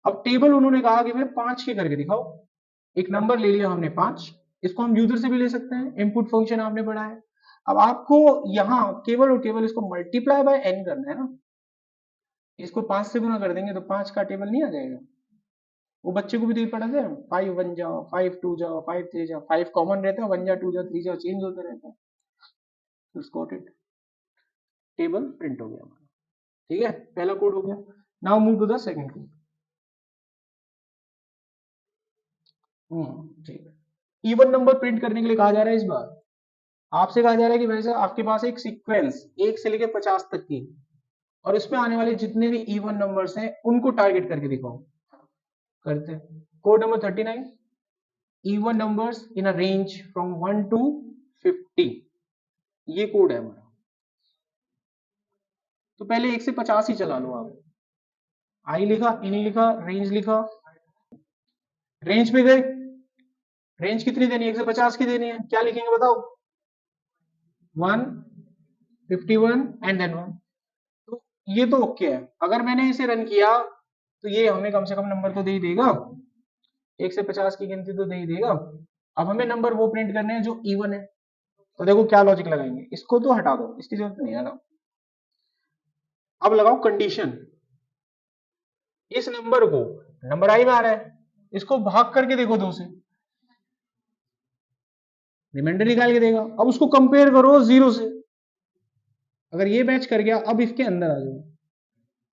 अब टेबल उन्होंने कहा कि मैं 5 की करके दिखाओ। एक नंबर ले लिया हमने 5, इसको हम यूजर से भी ले सकते हैं, इनपुट फंक्शन आपने पढ़ा है। अब आपको यहाँ केवल और केवल इसको मल्टीप्लाई बाय एन करना है ना, इसको 5 से गुना कर देंगे तो 5 का टेबल नहीं आ जाएगा। वो बच्चे को भी तो पढ़ा था, 5 1 जाओ, 5 2 जाओ, 5 3 जाओ, 5 कॉमन रहता है, 1 जा 2 जा 3 जाओ, चेंज होता रहता है। टेबल प्रिंट हो गया हमारा। ठीक है, पहला कोड हो गया। Now move to the second code. ठीक है, इवन नंबर प्रिंट करने के लिए कहा जा रहा है इस बार, आपसे कहा जा रहा है कि भाई साहब आपके पास एक सीक्वेंस 1 से लेकर 50 तक की, और इसमें आने वाले जितने भी इवन नंबर्स हैं उनको टारगेट करके दिखाओ। करते हैं code number 39, even numbers in a range from 1 to 50। ये कोड है हमारा। तो पहले 1 से 50 ही चला लो आप। आई लिखा, इन लिखा, रेंज लिखा, रेंज पे गए। रेंज कितनी देनी है? 1 से 50 की देनी है, क्या लिखेंगे बताओ? 1, 51 एंड देन 1। तो ये तो ओके है। अगर मैंने इसे रन किया तो ये हमें कम से कम नंबर तो दे ही देगा, 1 से 50 की गिनती तो दे ही देगा। अब हमें नंबर वो प्रिंट करने हैं जो इवन है। तो देखो क्या लॉजिक लगाएंगे, इसको तो हटा दो, इसकी जरूरत नहीं है ना। अब लगाओ कंडीशन, इस नंबर को, नंबर आई में आ रहा है, इसको भाग करके देखो 2 से, रिमाइंडर निकाल के देगा। अब उसको कंपेयर करो 0 से, अगर ये मैच कर गया अब इसके अंदर आ जाओ,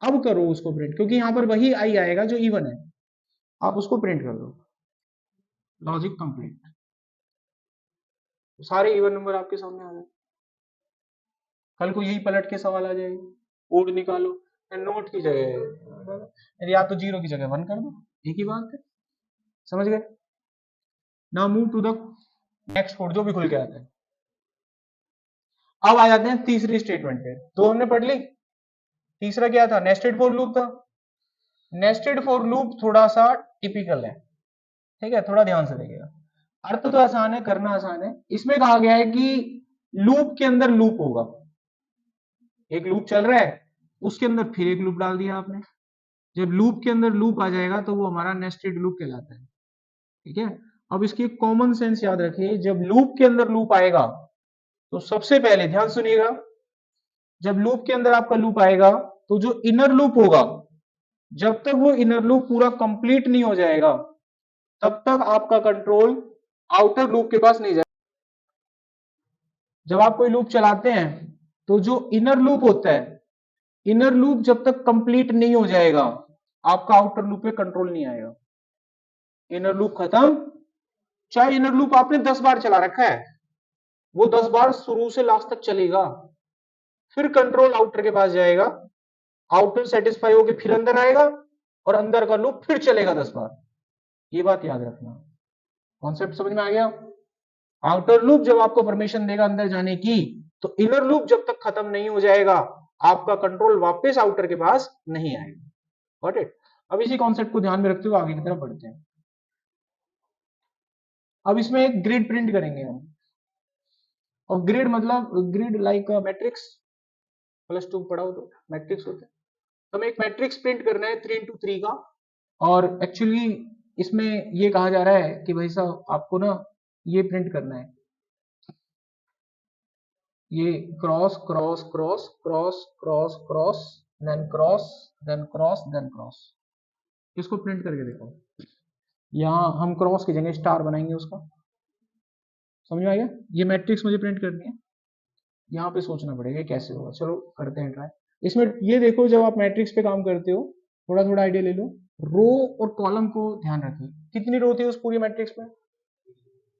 अब करो उसको प्रिंट, क्योंकि यहां पर वही आई आएगा जो इवन है। आप उसको प्रिंट कर दो, लॉजिक कंप्लीट। सारे इवन नंबर आपके सामने आ गए। कल को यही पलट के सवाल आ जाएगा, कोड निकालो, नोट की जगह या तो 0 की जगह 1 कर दो, एक ही बात है। समझ गए? Now move to the next code जो भी खुल के आता है। अब आ जाते हैं तीसरी स्टेटमेंट पे। तो हमने पढ़ ली, तीसरा क्या था? नेस्टेड फॉर लूप था। नेस्टेड फॉर लूप थोड़ा सा टिपिकल है, ठीक है, थोड़ा ध्यान से देखिएगा। अर्थ तो आसान है, करना आसान है। इसमें कहा गया है कि लूप के अंदर लूप होगा, एक लूप चल रहा है, उसके अंदर फिर एक लूप डाल दिया आपने। जब लूप के अंदर लूप आ जाएगा तो वो हमारा नेस्टेड लूप कहलाता है। ठीक है, अब इसकी एक कॉमन सेंस याद रखिए, जब लूप के अंदर लूप आएगा तो सबसे पहले ध्यान सुनिएगा, जब लूप के अंदर आपका लूप आएगा तो जो इनर लूप होगा, जब तक वो इनर लूप पूरा कंप्लीट नहीं हो जाएगा तब तक आपका कंट्रोल आउटर लूप के पास नहीं जाएगा। जब आप कोई लूप चलाते हैं तो जो इनर लूप होता है, इनर लूप जब तक कंप्लीट नहीं हो जाएगा आपका आउटर लूप पे कंट्रोल नहीं आएगा। इनर लूप खत्म, चाहे इनर लूप आपने 10 बार चला रखा है, वो 10 बार शुरू से लास्ट तक चलेगा, फिर कंट्रोल आउटर के पास जाएगा, आउटर सेटिस्फाई होकर फिर अंदर आएगा और अंदर का लूप फिर चलेगा 10 बार। ये बात याद रखना, कॉन्सेप्ट समझ में आ गया? आउटर लूप जब आपको परमिशन देगा अंदर जाने की तो इनर लूप जब तक खत्म नहीं हो जाएगा आपका कंट्रोल वापस आउटर के पास नहीं आएगा। Got it. अब इसी कॉन्सेप्ट को ध्यान में रखते हुए आगे की तरफ बढ़ते हैं। अब इसमें एक ग्रिड प्रिंट करेंगे हम, और ग्रिड मतलब ग्रिड लाइक मैट्रिक्स, +2 पढ़ा हो तो मैट्रिक्स होते हैं। हमें एक मैट्रिक्स प्रिंट करना है 3x3 का, और एक्चुअली इसमें ये कहा जा रहा है कि भाई साहब आपको ना ये प्रिंट करना है, ये cross cross cross cross cross cross then cross then cross then cross. इसको प्रिंट करके देखो, यहाँ हम क्रॉस की जगह स्टार बनाएंगे उसका। समझ में आ गया? ये मैट्रिक्स मुझे प्रिंट करनी है, यहाँ पे सोचना पड़ेगा कैसे होगा। चलो करते हैं ट्राई। इसमें ये देखो, जब आप मैट्रिक्स पे काम करते हो थोड़ा थोड़ा आइडिया ले लो। रो और कॉलम को ध्यान रखिए, कितनी रो थी उस पूरी मैट्रिक्स में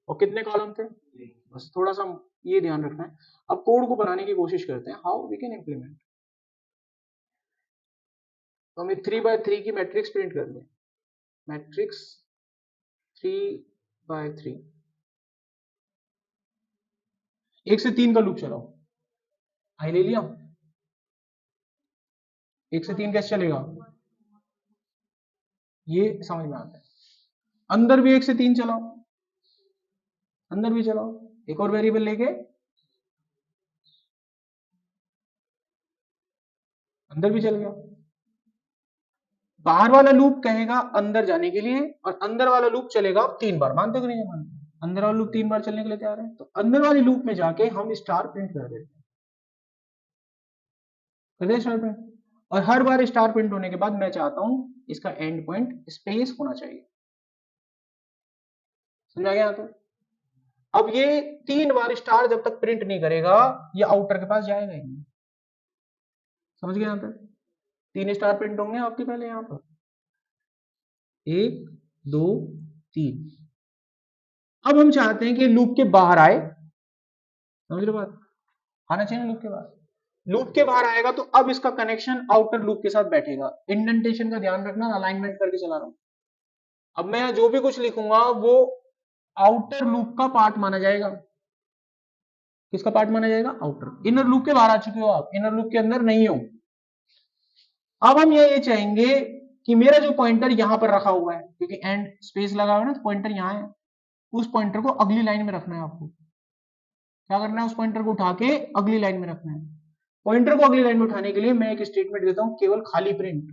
और कितने कॉलम थे, बस थोड़ा सा ये ध्यान रखना है। अब कोड को बनाने की कोशिश करते हैं, हाउ वी कैन इम्प्लीमेंट। तो हमें 3x3 की मैट्रिक्स प्रिंट कर दें, मैट्रिक्स 3x3, 1 से 3 का लूप चलाओ, आई ले लिया। 1 से 3 कैसे चलेगा, ये समझ में आता है। अंदर भी 1 से 3 चलाओ, अंदर भी चलाओ, एक और वेरिएबल लेके अंदर भी चल गया। बाहर वाला लूप कहेगा अंदर जाने के लिए, और अंदर वाला लूप चलेगा 3 बार। मानते हो कि नहीं मानते? अंदर वाला लूप 3 बार चलने के लिए तैयार है, तो अंदर वाली लूप में जाके हम स्टार प्रिंट कर देते हैं, कर दे स्टार प्रिंट। और हर बार स्टार प्रिंट होने के बाद मैं चाहता हूं इसका एंड पॉइंट स्पेस होना चाहिए। समझा गया? तो अब ये 3 बार स्टार जब तक प्रिंट नहीं करेगा ये आउटर के पास जाएगा ही नहीं। समझ गए? यहां तक 3 स्टार प्रिंट होंगे आपके पहले, यहां पर 1 2 3। अब हम चाहते हैं कि लूप के बाहर आए, समझ रहे बात? आना चाहिए लूप के बाहर। लूप के बाहर आएगा तो अब इसका कनेक्शन आउटर लूप के साथ बैठेगा। इंडेंटेशन का ध्यान रखना, अलाइनमेंट करके चला रहा हूं। अब मैं जो भी कुछ लिखूंगा वो आउटर लूप का पार्ट माना जाएगा। किसका पार्ट माना जाएगा? आउटर। इनर लूप के बाहर आ चुके हो आप, इनर लूप के अंदर नहीं हो। अब हम ये चाहेंगे कि मेरा जो पॉइंटर यहां पर रखा हुआ है, क्योंकि एंड स्पेस लगा हुआ है ना, तो पॉइंटर यहां है, उस पॉइंटर को अगली लाइन में रखना है। आपको क्या करना है? उस पॉइंटर को उठा के अगली लाइन में रखना है। पॉइंटर को अगली लाइन में उठाने के लिए मैं एक स्टेटमेंट देता हूं, केवल खाली प्रिंट।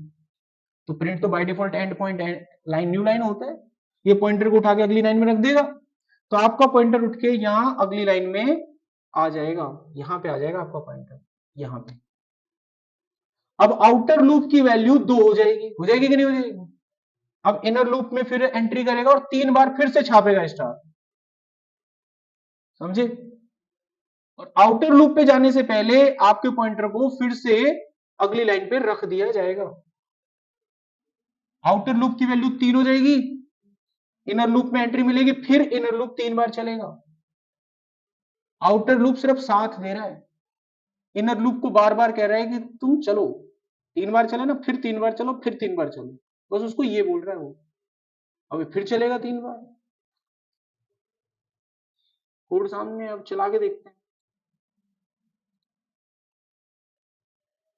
तो प्रिंट तो by default and point line new line होता है, ये पॉइंटर को उठा के अगली लाइन में रख देगा, तो आपका पॉइंटर उठ के यहां अगली लाइन में आ जाएगा, यहां पे आ जाएगा आपका पॉइंटर, यहां पे। अब आउटर लूप की वैल्यू 2 हो जाएगी कि नहीं हो जाएगी? अब इनर लूप में फिर एंट्री करेगा और 3 बार फिर से छापेगा स्टार। समझे? और आउटर लूप पे जाने से पहले आपके पॉइंटर को फिर से अगली लाइन पे रख दिया जाएगा। आउटर लूप की वैल्यू 3 हो जाएगी, इनर लूप में एंट्री मिलेगी, फिर इनर लूप 3 बार चलेगा। आउटर लूप सिर्फ साथ दे रहा है, इनर लूप को बार बार कह रहा है कि तुम चलो, 3 बार चले ना, फिर 3 बार चलो, फिर 3 बार चलो, बस उसको ये बोल रहा है वो। अभी फिर चलेगा 3 बार। कोड सामने, अब चला के देखते हैं।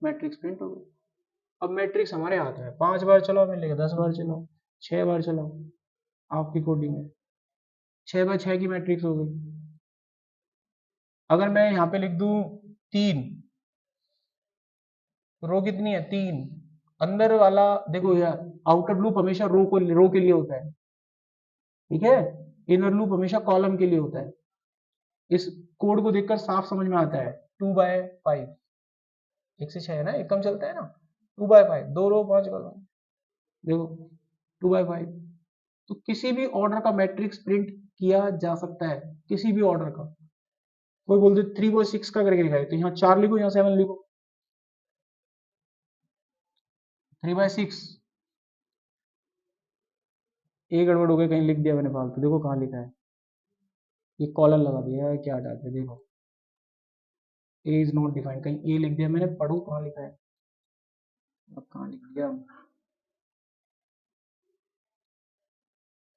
मैट्रिक्स प्रिंट हो गई। अब मैट्रिक्स हमारे हाथ में, 5 बार चलाओ मिलेगा, 10 बार चलाओ, 6 बार चलाओ, आपकी कोडिंग है। 6x6 की मैट्रिक्स हो गई। अगर मैं यहाँ पे लिख दूं 3, रो कितनी है? 3। अंदर वाला देखो यार, आउटर लूप हमेशा रो के लिए होता है, ठीक है? इनर लूप हमेशा कॉलम के लिए होता है। इस कोड को देखकर साफ समझ में आता है। 2/5, 1 से 6 है ना, एक कम चलता है ना। 2/5, 2 रो 5 कॉलम, देखो 2/5। तो किसी भी ऑर्डर का मैट्रिक्स प्रिंट किया जा सकता है, किसी भी ऑर्डर का। कोई बोलते 3/6 का करके दिखाए, तो यहाँ 4 लिखो, यहाँ 7 लिखो। 3/6 एक गड़बड़ हो गई, कहीं लिख दिया मैंने फालतू, देखो कहाँ लिखा है, ये कॉलर लगा दिया है, क्या डाल दिया, देखो ए इज नॉट डिफाइंड, कहीं ए लिख दिया मैंने, पढ़ू कहाँ लिखा है, अब कहाँ लिख दिया,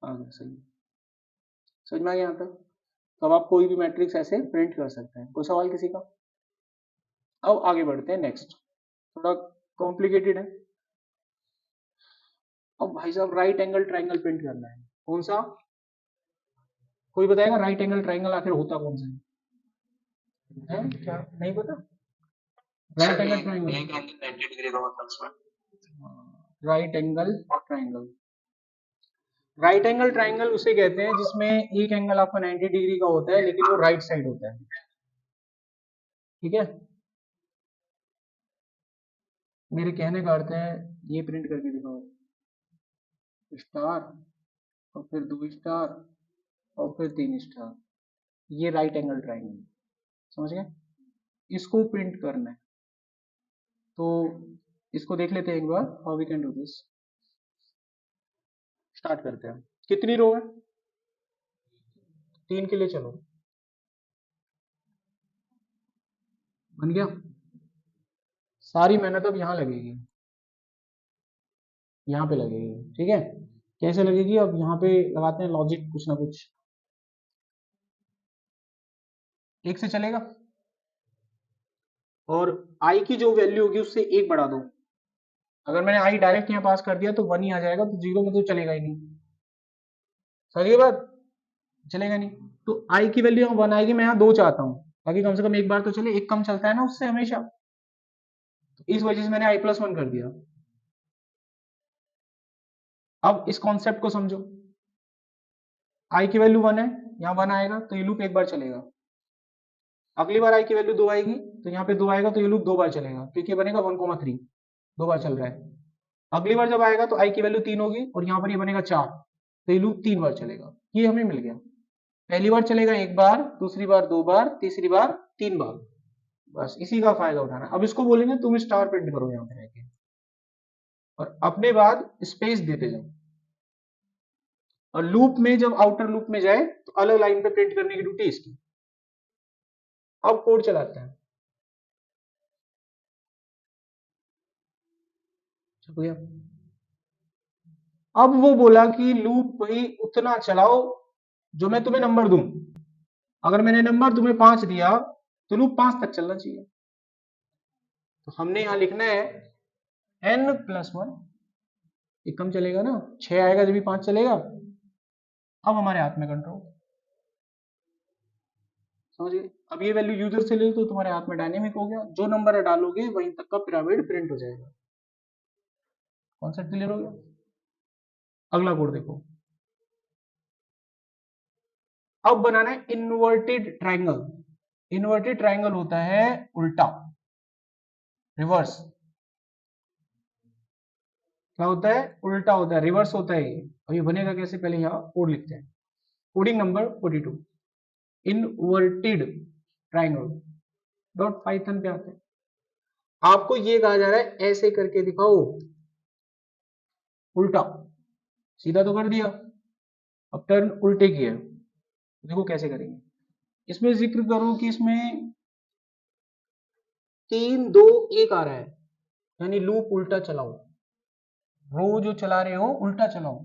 आ गया सही। समझ में आ गया यहाँ तक? तो अब आप कोई भी मैट्रिक्स ऐसे प्रिंट कर सकते हैं। कोई सवाल किसी का? अब आगे बढ़ते हैं नेक्स्ट, थोड़ा कॉम्प्लिकेटेड है। अब भाई साहब राइट एंगल ट्राइंगल प्रिंट करना है, कौन सा, कोई बताएगा राइट एंगल ट्राइंगल आखिर होता कौन सा है? क्या नहीं पता? Right angle triangle, right angle triangle, right angle triangle उसे कहते हैं जिसमें एक एंगल आपका 90 डिग्री का होता है लेकिन वो राइट साइड होता है, ठीक है। मेरे कहने का अर्थ है ये प्रिंट करके दिखाओ, स्टार और फिर 2 स्टार और फिर 3 स्टार, ये राइट एंगल ट्राइंगल, समझ गए? इसको प्रिंट करना है तो इसको देख लेते हैं एक बार, how we can do this. Start करते हैं, कितनी रो है? 3 के लिए चलो, बन गया। सारी मेहनत अब यहाँ लगेगी, यहाँ पे लगेगी, ठीक है। कैसे लगेगी, अब यहाँ पे लगाते हैं लॉजिक कुछ ना कुछ। एक से चलेगा और आई की जो वैल्यू होगी उससे एक बढ़ा दो। अगर मैंने आई डायरेक्ट यहाँ पास कर दिया तो 1 ही आ जाएगा, तो 0 में तो चलेगा ही नहीं, समझिए बात, चलेगा नहीं। तो आई की वैल्यू यहाँ 1 आएगी, मैं यहाँ 2 चाहता हूँ ताकि कम से कम एक बार तो चले, एक कम चलता है ना उससे हमेशा, तो इस वजह से मैंने आई प्लस 1 कर दिया। अब इस कॉन्सेप्ट को समझो, आई की वैल्यू 1 है, यहाँ 1 आएगा तो ये लूप एक बार चलेगा। अगली बार आई की वैल्यू 2 आएगी तो यहाँ पे 2 आएगा तो ये लूप 2 बार चलेगा, क्योंकि बनेगा 1,3, 2 बार चल रहा है। अगली बार जब आएगा तो आई की वैल्यू 3 होगी और यहाँ पर ये बनेगा 4, तो ये लूप 3 बार चलेगा। ये हमें मिल गया, पहली बार चलेगा एक बार, दूसरी बार 2 बार, तीसरी बार 3 बार, बस इसी का फायदा उठाना। अब इसको बोलेंगे तुम स्टार प्रिंट करो यहाँ पे रहकर और अपने बाद स्पेस देते जाओ, और लूप में जब आउटर लूप में जाए तो अलग लाइन पे प्रिंट करने की ड्यूटी इसकी। अब कोड चलाते हैं, भैया अब वो बोला कि लूप वही उतना चलाओ जो मैं तुम्हें नंबर दूं। अगर मैंने नंबर तुम्हें 5 दिया तो लूप 5 तक चलना चाहिए, तो हमने यहां लिखना है n+1, एक कम चलेगा ना, 6 आएगा जब भी 5 चलेगा। अब हमारे हाथ में कंट्रोल, समझिए। अब ये वैल्यू यूजर से ले तो तुम्हारे हाथ में डायनेमिक हो गया, जो नंबर डालोगे वहीं तक का पिरामिड प्रिंट हो जाएगा। कॉन्सेप्ट क्लियर हो गया? अगला कोड देखो, अब बनाना है इन्वर्टेड ट्राइंगल। इन्वर्टेड ट्राइंगल होता है उल्टा, रिवर्स। क्या होता है? उल्टा होता है, रिवर्स होता है। अब ये बनेगा कैसे, पहले यहाँ कोड लिखते हैं, coding number 42, inverted triangle dot Python पे आते हैं। आपको ये कहा जा रहा है ऐसे करके दिखाओ, उल्टा, सीधा तो कर दिया, अब टर्न उल्टे किया, देखो कैसे करेंगे। इसमें जिक्र करो कि इसमें 3 2 1 आ रहा है, यानी लूप उल्टा चलाओ, रो जो चला रहे हो उल्टा चलाओ।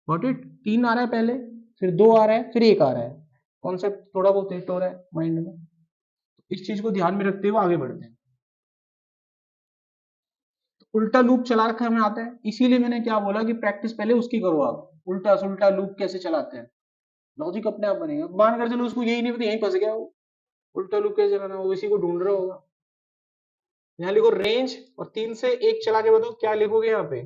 Got it? 3 आ रहा है पहले, फिर 2 आ रहा है, फिर 1 आ रहा है। कॉन्सेप्ट थोड़ा बहुत हिट हो रहा है माइंड में, इस चीज को ध्यान में रखते हुए आगे बढ़ते हैं। तो उल्टा लूप चला रखा हमें आता है, इसीलिए मैंने क्या बोला कि प्रैक्टिस पहले उसकी करो आप, उल्टा सुल्टा लूप कैसे चलाते हैं, लॉजिक अपने आप बनेगा। मान कर चलो उसको यही नहीं पता, यहीं फंस गया वो, उल्टा लूप कैसे चलाना, वो इसी को ढूंढ रहा होगा। यहाँ लिखो रेंज और 3 से 1 चला के बताओ क्या लिखोगे यहाँ पे,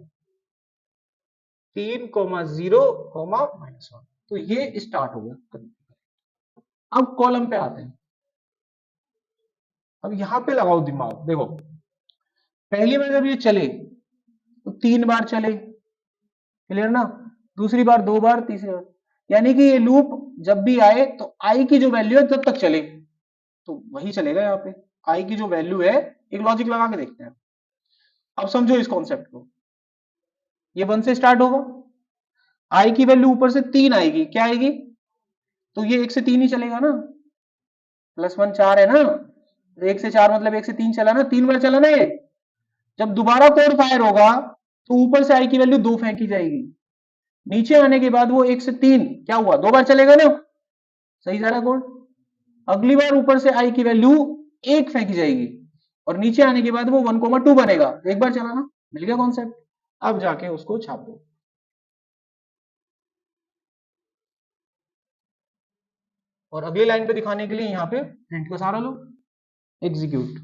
3,0,-1, तो ये स्टार्ट हो गया। अब कॉलम पे आते हैं, अब यहां पे लगाओ दिमाग, देखो पहली बार जब ये चले तो 3 बार चले, क्लियर ना, दूसरी बार 2 बार, तीसरी बार, यानी कि ये लूप जब भी आए तो आई की जो वैल्यू है तब तक चले, तो वही चलेगा यहाँ पे। आई की जो वैल्यू है, एक लॉजिक लगा के देखते हैं। अब समझो इस कॉन्सेप्ट को, ये 1 से स्टार्ट होगा, आई की वैल्यू ऊपर से 3 आएगी, क्या आएगी, तो ये 1 से 3 ही चलेगा ना, +1 4 है ना, 1 से 4 मतलब 1 से 3 चला ना, 3 बार चला ना ये। जब दोबारा कोड फायर होगा तो ऊपर से आई की वैल्यू 2 फेंकी जाएगी, नीचे आने के बाद वो 1 से 3 क्या हुआ, 2 बार चलेगा ना, सही जा रहा कोड। अगली बार ऊपर से आई की वैल्यू एक फेंकी जाएगी और नीचे आने के बाद वो 1,2 बनेगा। एक बार चलाना, मिल गया कॉन्सेप्ट। अब जाके उसको छाप दो। और अगली लाइन पे दिखाने के लिए यहाँ पे प्रिंट का सहारा लो, एग्जीक्यूट,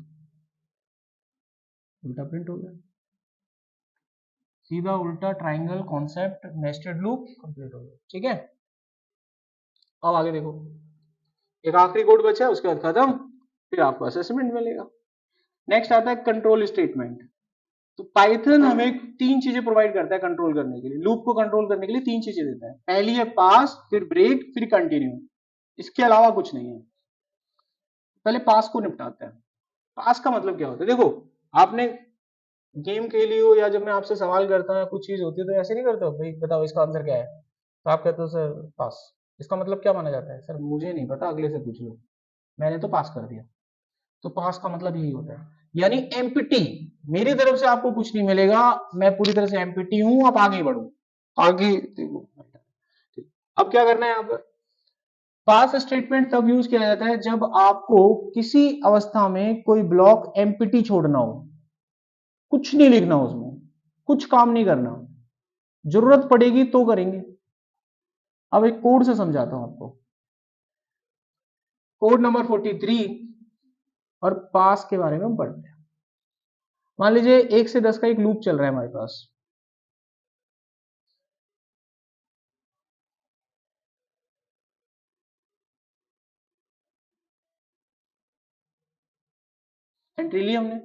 उल्टा प्रिंट हो गया, सीधा उल्टा triangle concept nested loop complete हो गया। ठीक है, अब आगे देखो, एक आखिरी कोड बचा है, उसके बाद खत्म, फिर आपको असेसमेंट मिलेगा। नेक्स्ट आता है कंट्रोल स्टेटमेंट। तो पाइथन हमें तीन चीजें प्रोवाइड करता है कंट्रोल करने के लिए, लूप को कंट्रोल करने के लिए तीन चीजें देता है। पहली है पास, फिर ब्रेक, फिर कंटिन्यू। इसके अलावा कुछ नहीं है। पहले पास को निपटाते हैं। पास का मतलब क्या होता है? देखो, आपने गेम खेली हो या जब मैं आपसे सवाल करता हूँ कुछ चीज होती है तो ऐसे नहीं करते हो, भाई बताओ इसका आंसर क्या है, तो आप कहते हो सर पास। इसका मतलब क्या माना जाता है? सर मुझे नहीं पता, अगले से पूछ लो, मैंने तो पास कर दिया। तो पास का मतलब यही होता है, यानी एम्प्टी, मेरी तरफ से आपको कुछ नहीं मिलेगा, मैं पूरी तरह से एम्प्टी हूं, आप आगे बढ़ो, आगे देखो। अब क्या करना है यहाँ पर? पास स्टेटमेंट तब यूज किया जाता है जब आपको किसी अवस्था में कोई ब्लॉक एम्प्टी छोड़ना हो, कुछ नहीं लिखना उसमें, कुछ काम नहीं करना, जरूरत पड़ेगी तो करेंगे। अब एक कोड से समझाता हूं आपको, कोड नंबर 43 और पास के बारे में पढ़ते हैं। मान लीजिए 1 से 10 का एक लूप चल रहा है हमारे पास। एंट्री ली हमने,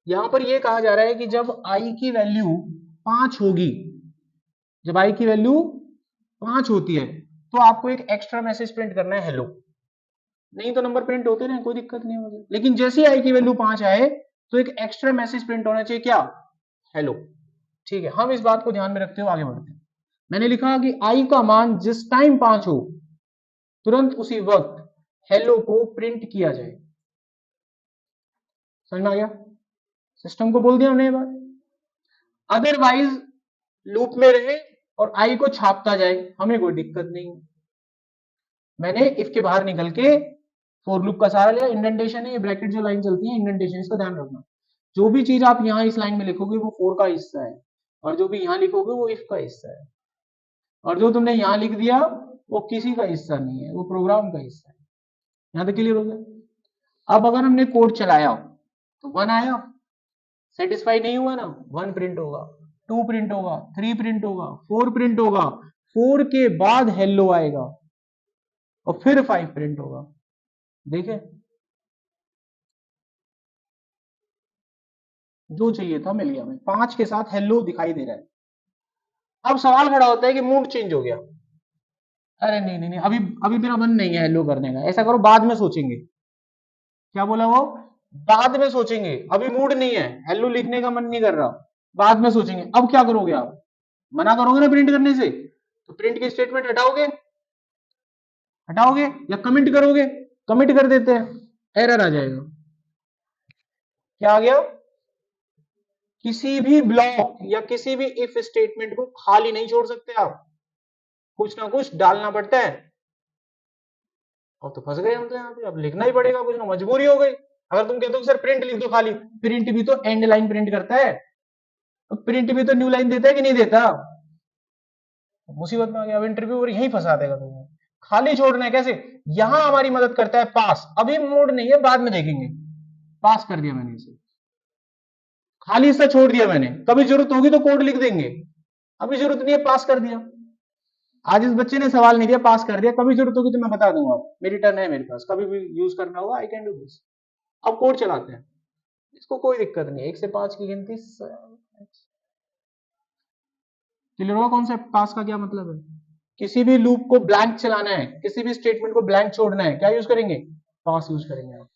यहां पर यह कहा जा रहा है कि जब आई की वैल्यू 5 होगी, जब आई की वैल्यू 5 होती है तो आपको एक एक्स्ट्रा मैसेज प्रिंट करना है, हेलो। नहीं तो नंबर प्रिंट होते रहे, कोई दिक्कत नहीं होगी, लेकिन जैसे ही आई की वैल्यू 5 आए तो एक एक्स्ट्रा मैसेज प्रिंट होना चाहिए, क्या? हेलो। ठीक है, हम इस बात को ध्यान में रखते हुए आगे बढ़ते हैं। मैंने लिखा कि आई का मान जिस टाइम 5 हो तुरंत उसी वक्त हेलो को प्रिंट किया जाए। समझ में आ गया? सिस्टम को बोल दिया हमने ये बात। अदरवाइज लूप में रहे और आई को छापता जाए, हमें कोई दिक्कत नहीं। मैंने इफ के बाहर निकल के फॉर लूप का सहारा लिया, इंडेंटेशन है, ये ब्रैकेट जो लाइन चलती है इंडेंटेशन, इसका ध्यान रखना। जो भी चीज आप यहाँ इस लाइन में लिखोगे वो फोर का हिस्सा है, और जो भी यहाँ लिखोगे वो इफ का हिस्सा है, और जो तुमने यहाँ लिख दिया वो किसी का हिस्सा नहीं है, वो प्रोग्राम का हिस्सा है। यहाँ तक क्लियर हो गया? अब अगर हमने कोड चलाया तो 1 आया, सेटिस्फाई नहीं हुआ ना, 1 प्रिंट होगा, 2 प्रिंट होगा, 3 प्रिंट होगा, 4 प्रिंट होगा, 4 के बाद हेलो आएगा और फिर 5 प्रिंट होगा। देखे, जो चाहिए था मिल गया, हमें 5 के साथ हेलो दिखाई दे रहा है। अब सवाल खड़ा होता है कि मूड चेंज हो गया, अरे नहीं नहीं नहीं, अभी अभी मेरा मन नहीं है हेलो करने का, ऐसा करो बाद में सोचेंगे। क्या बोला वो? बाद में सोचेंगे, अभी मूड नहीं है, हेलो लिखने का मन नहीं कर रहा, बाद में सोचेंगे। अब क्या करोगे आप? मना करोगे ना प्रिंट करने से, तो प्रिंट की स्टेटमेंट हटाओगे, हटाओगे या कमेंट करोगे? कमिट कर देते हैं, एरर आ जाएगा। क्या आ गया? किसी भी ब्लॉक या किसी भी इफ स्टेटमेंट को खाली नहीं छोड़ सकते आप, कुछ ना कुछ डालना पड़ता है। और तो फंस गए हम तो यहाँ पे, अब लिखना ही पड़ेगा कुछ ना, मजबूरी हो गई। अगर तुम कहते हो सर प्रिंट लिख दो खाली, प्रिंट भी तो एंड लाइन प्रिंट करता है, तो प्रिंट भी तो न्यू लाइन देता है कि नहीं देता? मुसीबत में आ गया, अब इंटरव्यूअर यही फंसा देगा तुम्हें। खाली छोड़ना है कैसे? यहां हमारी मदद करता है पास, अभी मोड नहीं है, बाद में देखेंगे। पास कर दिया मैंने इसे, खाली हिस्सा छोड़ दिया मैंने, कभी जरूरत होगी तो कोड लिख देंगे, अभी जरूरत नहीं है, पास कर दिया। आज इस बच्चे ने सवाल नहीं दिया, पास कर दिया, कभी जरूरत होगी तो मैं बता दूंगा, मेरी टर्न है मेरे पास, कभी भी यूज करना होगा, आई कैन डू दिस। अब कोड चलाते हैं, इसको कोई दिक्कत नहीं, 1 से 5 की गिनती। क्लियर हुआ कॉन्सेप्ट? पास का क्या मतलब है? किसी भी लूप को ब्लैंक चलाना है, किसी भी स्टेटमेंट को ब्लैंक छोड़ना है, क्या यूज करेंगे? पास यूज करेंगे आप।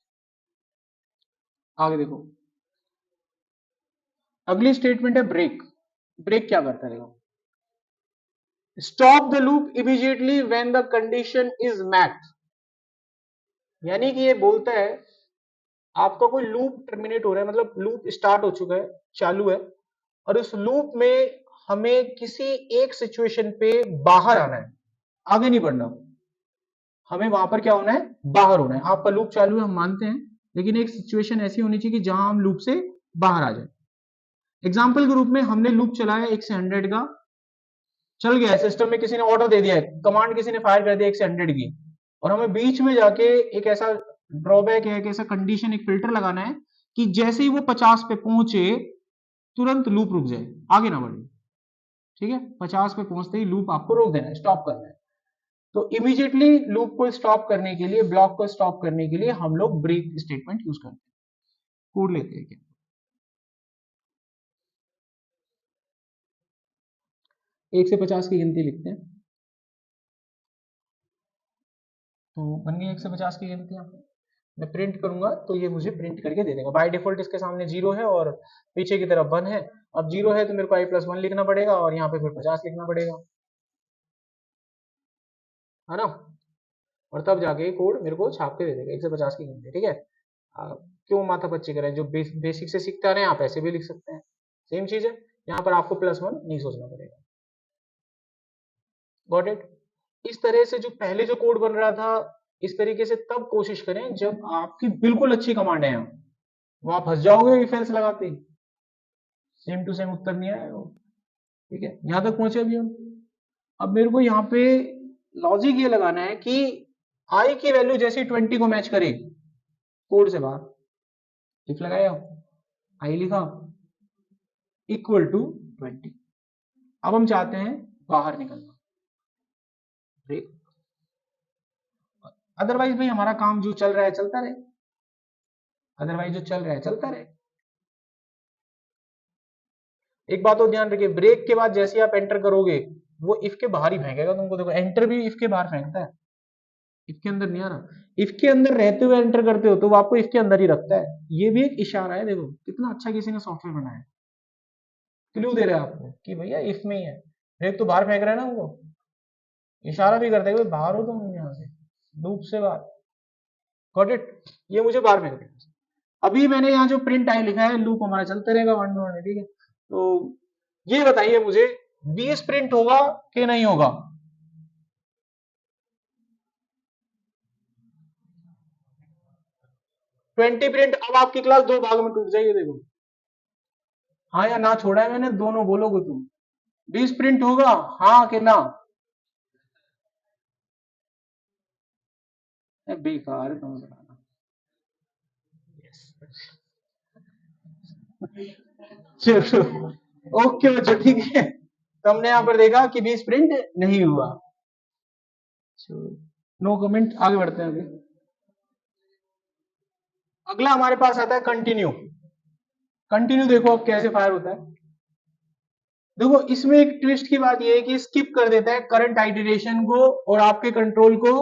आगे देखो, अगली स्टेटमेंट है ब्रेक। ब्रेक क्या करता है? Stop the loop immediately when the condition is met. यानी कि ये बोलता है आपका कोई लूप टर्मिनेट हो रहा है, मतलब लूप स्टार्ट हो चुका है, चालू है, और इस लूप में हमें किसी एक सिचुएशन पे बाहर आना है, आगे नहीं बढ़ना, हमें वहां पर क्या होना है? बाहर होना है। आपका लूप चालू है हम मानते हैं, लेकिन एक सिचुएशन ऐसी होनी चाहिए कि जहां हम लूप से बाहर आ जाए। एग्जाम्पल के रूप में हमने लूप चलाया 1 से 100 का, चल गया है, सिस्टम में किसी ने ऑर्डर दे दिया है, कमांड किसी ने फायर कर दिया 1 से 100 की, और हमें बीच में जाके एक ऐसा ड्रॉबैक है, एक ऐसा कंडीशन, एक फिल्टर लगाना है कि जैसे ही वो 50 पे पहुंचे तुरंत लूप रुक जाए, आगे ना बढ़े। ठीक है, 50 पे पहुंचते ही लूप आपको रोक देना है, स्टॉप करना है। तो इमीडिएटली लूप को स्टॉप करने के लिए, ब्लॉक को स्टॉप करने के लिए हम लोग ब्रेक स्टेटमेंट यूज करते हैं। कोड लेते हैं क्या, 1 से 50 की गिनती लिखते हैं। तो बन गई 1 से 50 की गिनतियां। मैं प्रिंट करूंगा तो ये मुझे प्रिंट करके दे देगा। बाय डिफॉल्ट इसके सामने 0 है और पीछे की तरफ 1 है। अब 0 है तो मेरे को i+1 लिखना पड़ेगा और यहाँ पे फिर 50 लिखना पड़ेगा, है ना। और तब जाके कोड मेरे को छाप के दे देगा 1 से 50 की गिनती। ठीक है, क्यों माथा पच्ची करें, जो बेसिक से सीखते आ रहे हैं आप ऐसे भी लिख सकते हैं, सेम चीज है। यहाँ पर आपको +1 नहीं सोचना पड़ेगा। Got it. इस तरह से जो पहले जो कोड बन रहा था, इस तरीके से तब कोशिश करें जब आपकी बिल्कुल अच्छी कमांड है, वो आप फंस जाओगे इफ एल्स लगाते ही, सेम टू सेम उत्तर नहीं आएगा। ठीक है, यहां तक पहुंचे अभी हम। अब मेरे को यहाँ पे लॉजिक ये लगाना है कि आई की वैल्यू जैसे 20 को मैच करे, कोड से बाहर इफ लगाया, आई लिखा इक्वल टू 20। अब हम चाहते हैं बाहर निकलना, ब्रेक। अदरवाइज भाई हमारा काम जो चल रहा है चलता रहे, अदरवाइज जो चल रहा है चलता रहे। एक बात और ध्यान रखिए, ब्रेक के बाद जैसे आप एंटर करोगे वो इफ के बाहर ही फेंकेगा तुमको। देखो एंटर भी इफ के बाहर फेंकता है, इफ के अंदर नहीं आ रहा। इफ के अंदर रहते हुए एंटर करते हो तो वो आपको इफ के अंदर ही रखता है। ये भी एक इशारा है, देखो कितना अच्छा किसी ने सॉफ्टवेयर बनाया है, क्लू दे रहा है आपको कि भैया इफ में ही है। ब्रेक तो बाहर फेंक रहा है ना, वो इशारा भी करता है कि बाहर हो तुम यहाँ से, लूप से बाहर। गॉट इट, ये मुझे बाहर फेंक रहा है। अभी मैंने यहाँ जो प्रिंट आई लिखा है, लूप हमारा चलते रहेगा 1 to 1। ठीक है, तो ये बताइए मुझे 20 प्रिंट होगा कि नहीं होगा। 20 प्रिंट। अब आपकी क्लास दो भाग में टूट जाएगी, देखो हाँ या ना छोड़ा है मैंने, दोनों बोलोगे तुम। 20 प्रिंट होगा, हाँ कि ना। बेकार है तुम्हें बताना। चलो ओके बच्चों, ठीक है, तो हमने यहाँ पर देखा कि 20 प्रिंट नहीं हुआ। नो कमेंट, आगे बढ़ते हैं। अभी अगला हमारे पास आता है कंटिन्यू। कंटिन्यू देखो अब कैसे फायर होता है। देखो इसमें एक ट्विस्ट की बात यह है कि स्किप कर देता है करंट आइटरेशन को और आपके कंट्रोल को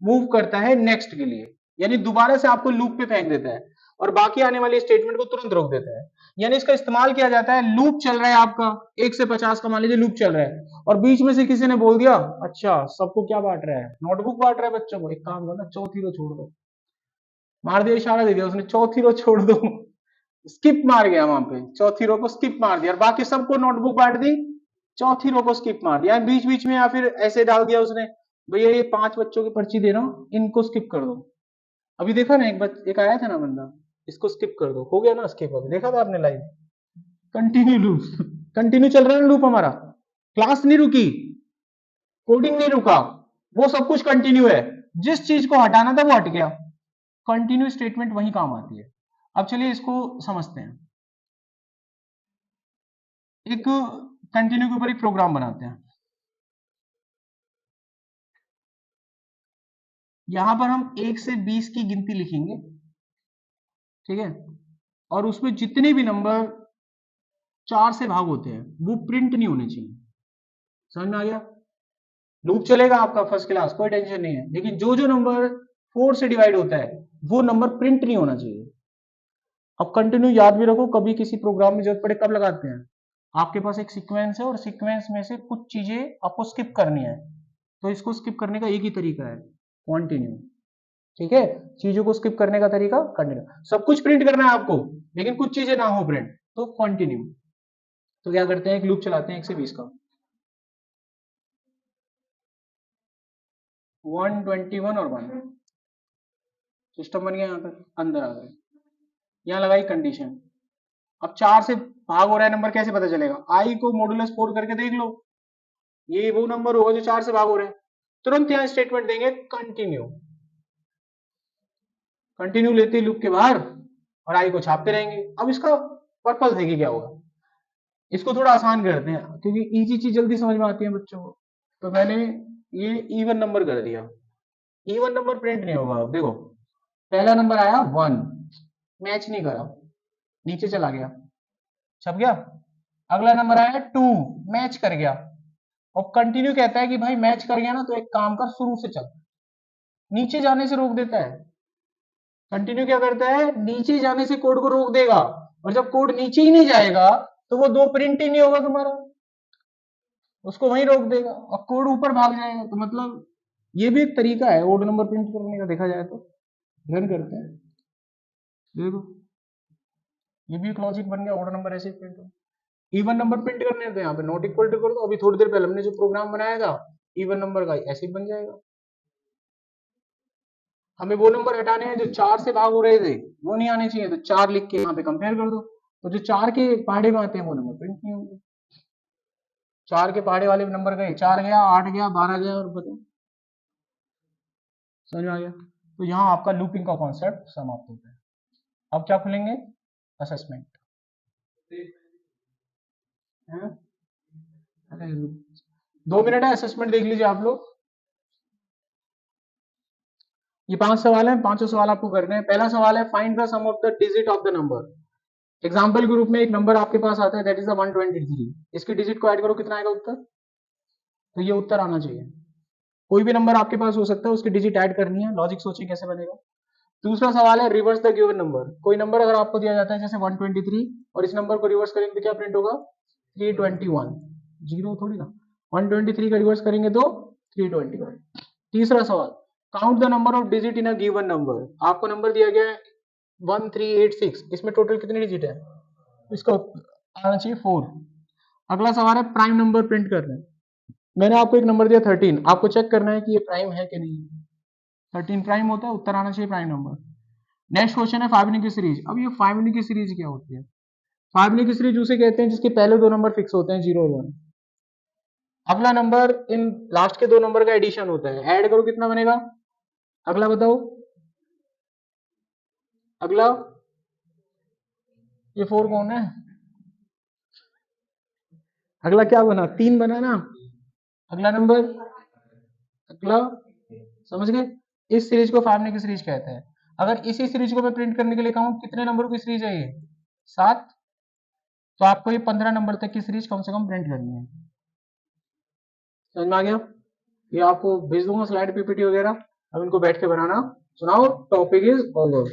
मूव करता है नेक्स्ट के लिए, यानी दोबारा से आपको लूप पे फेंक देता है और बाकी आने वाली स्टेटमेंट को तुरंत रोक देता है। यानी इसका इस्तेमाल किया जाता है, लूप चल रहा है आपका 1 से 50 का, मान लीजिए लूप चल रहा है और बीच में से किसी ने बोल दिया अच्छा सबको क्या बांट रहा है, नोटबुक बांट रहा है बच्चों को, एक काम करो ना चौथी रो छोड़ दो, मार दिया, इशारा दे दिया उसने, चौथी रो छोड़ दो, स्किप मार गया वहां पे, चौथी रो को स्किप मार दिया और बाकी सबको नोटबुक बांट दी, चौथी रो को स्किप मार दिया बीच बीच में, या फिर ऐसे डाल दिया उसने भैया ये 5 बच्चों की पर्ची दे रहा हूं इनको स्किप कर दो। अभी देखा ना एक आया था ना बंदा, इसको स्किप कर दो, हो गया ना स्किप, अभी देखा था आपने लाइव। कंटिन्यू लूप, कंटिन्यू चल रहा है लूप हमारा, क्लास नहीं रुकी, कोडिंग नहीं रुका, वो सब कुछ कंटिन्यू है। जिस चीज को हटाना था वो हट गया, कंटिन्यू स्टेटमेंट वही काम आती है। अब चलिए इसको समझते हैं। एक कंटिन्यू के ऊपर एक प्रोग्राम बनाते हैं। यहां पर हम 1 से 20 की गिनती लिखेंगे, ठीक है, और उसमें जितने भी नंबर 4 से भाग होते हैं वो प्रिंट नहीं होने चाहिए। समझ में आ गया। लूप चलेगा आपका फर्स्ट क्लास, कोई टेंशन नहीं है, लेकिन जो जो नंबर 4 से डिवाइड होता है वो नंबर प्रिंट नहीं होना चाहिए। अब कंटिन्यू याद भी रखो, कभी किसी प्रोग्राम में जरूरत पड़े कब लगाते हैं, आपके पास एक सीक्वेंस है और सीक्वेंस में से कुछ चीजें आपको स्किप करनी है, तो इसको स्किप करने का एक ही तरीका है, कंटिन्यू। ठीक है, चीजों को स्किप करने का तरीका कंटिन्यू। सब कुछ प्रिंट करना है आपको लेकिन कुछ चीजें ना हो प्रिंट, तो कंटिन्यू। तो क्या करते हैं, एक लूप चलाते हैं 1 से 20 का, 121 और 1, सिस्टम बन गया, यहाँ पर अंदर आ गए। यहाँ लगाई कंडीशन। अब 4 से भाग हो रहा है नंबर, कैसे पता चलेगा? आई को मॉडुलस 4 करके देख लो, ये वो नंबर होगा जो 4 से भाग हो रहा है। तुरंत यहाँ स्टेटमेंट देंगे कंटिन्यू, कंटिन्यू लेते लूप के बाहर और आई को छापते रहेंगे। अब इसका पर्पस देखिए क्या होगा, इसको थोड़ा आसान करते हैं क्योंकि इजी चीज जल्दी समझ में आती है बच्चों को। तो मैंने ये इवन नंबर कर दिया, इवन नंबर प्रिंट नहीं होगा। अब देखो पहला नंबर आया 1, मैच नहीं करा, नीचे चला गया, छप गया। अगला नंबर आया 2, मैच कर गया। और कंटिन्यू कहता है कि भाई मैच कर गया ना तो एक काम कर, शुरू से चल, नीचे जाने से रोक देता है। कंटिन्यू क्या करता है, नीचे जाने से कोड को रोक देगा, और जब कोड नीचे ही नहीं जाएगा तो वो 2 प्रिंट ही नहीं होगा तुम्हारा, उसको वहीं रोक देगा और कोड ऊपर भाग जाएगा। तो मतलब ये भी एक तरीका है ओड नंबर प्रिंट करने का, देखा जाए तो। रन करते हैं, देखो ये भी एक लॉजिक बन गया, ओड नंबर ऐसे प्रिंट हो। इवन नंबर प्रिंट करने थे, यहाँ पे नॉट इक्वल टू कर दो। अभी थोड़ी देर पहले हमने जो प्रोग्राम बनाया था इवन नंबर का, ऐसे ही बन जाएगा। हमें वो नंबर हटाने हैं जो 4 से भाग हो रहे थे, वो नहीं आने चाहिए, तो 4 लिख के यहाँ पे कंपेयर कर दो, तो जो 4 के पहाड़े में आते हैं वो नंबर प्रिंट नहीं होंगे। 4 के पहाड़े वाले नंबर गए, 4 गया, 8 गया, 12 गया, और बताओ, समझ में आ गया? तो यहाँ आपका लूपिंग का कॉन्सेप्ट समाप्त होता है। अब क्या खुलेंगे, असेसमेंट। अरे 2 मिनट है, असेसमेंट देख लीजिए आप लोग। ये 5 सवाल है, 5 सवाल आपको करने हैं। पहला सवाल है find the sum of the digit of the number. Example के रूप में एक नंबर आपके पास आता है दैट इज 123, इसके डिजिट को ऐड करो, कितना आएगा उत्तर? तो ये उत्तर आना चाहिए। कोई भी नंबर आपके पास हो सकता है, उसकी डिजिट ऐड करनी है, लॉजिक सोचिए कैसे बनेगा। दूसरा सवाल है रिवर्स द गिवन नंबर। कोई नंबर अगर आपको दिया जाता है जैसे 123 और इस नंबर को रिवर्स करेंगे तो क्या प्रिंट होगा? 321, जीरो थोड़ी ना, 123 का रिवर्स करेंगे तो 321। तीसरा सवाल count the number of digit in a given number. आपको नंबर दिया गया है 1386, इसमें टोटल कितने डिजिट है? इसका आना चाहिए 4। अगला सवाल है प्राइम नंबर प्रिंट करना है। मैंने आपको एक नंबर दिया 13, आपको चेक करना है कि ये प्राइम है कि नहीं। 13 प्राइम होता है, उत्तर आना चाहिए प्राइम नंबर। नेक्स्ट क्वेश्चन है फाइव की सीरीज। अब ये फाइव की सीरीज क्या होती है? फाइव की सीरीज उसे कहते हैं जिसके पहले 2 नंबर फिक्स होते हैं 0 और 1। अगला नंबर इन लास्ट के 2 नंबर का एडिशन होता है, ऐड करो कितना बनेगा? अगला बताओ, अगला ये 4 कौन है? अगला क्या बना? 3 बना ना। अगला नंबर, अगला, समझ गए? इस सीरीज को फाइव की सीरीज कहते हैं। अगर इसी सीरीज को मैं प्रिंट करने के लिए कहूं कितने नंबर की सीरीज है ये? 7। तो आपको ये 15 नंबर तक की सीरीज कम से कम प्रिंट करनी है। समझ में आ गया? ये आपको भेज दूंगा स्लाइड पीपीटी वगैरह, अब इनको बैठ के बनाना। सुनाओ, टॉपिक इज ओवर।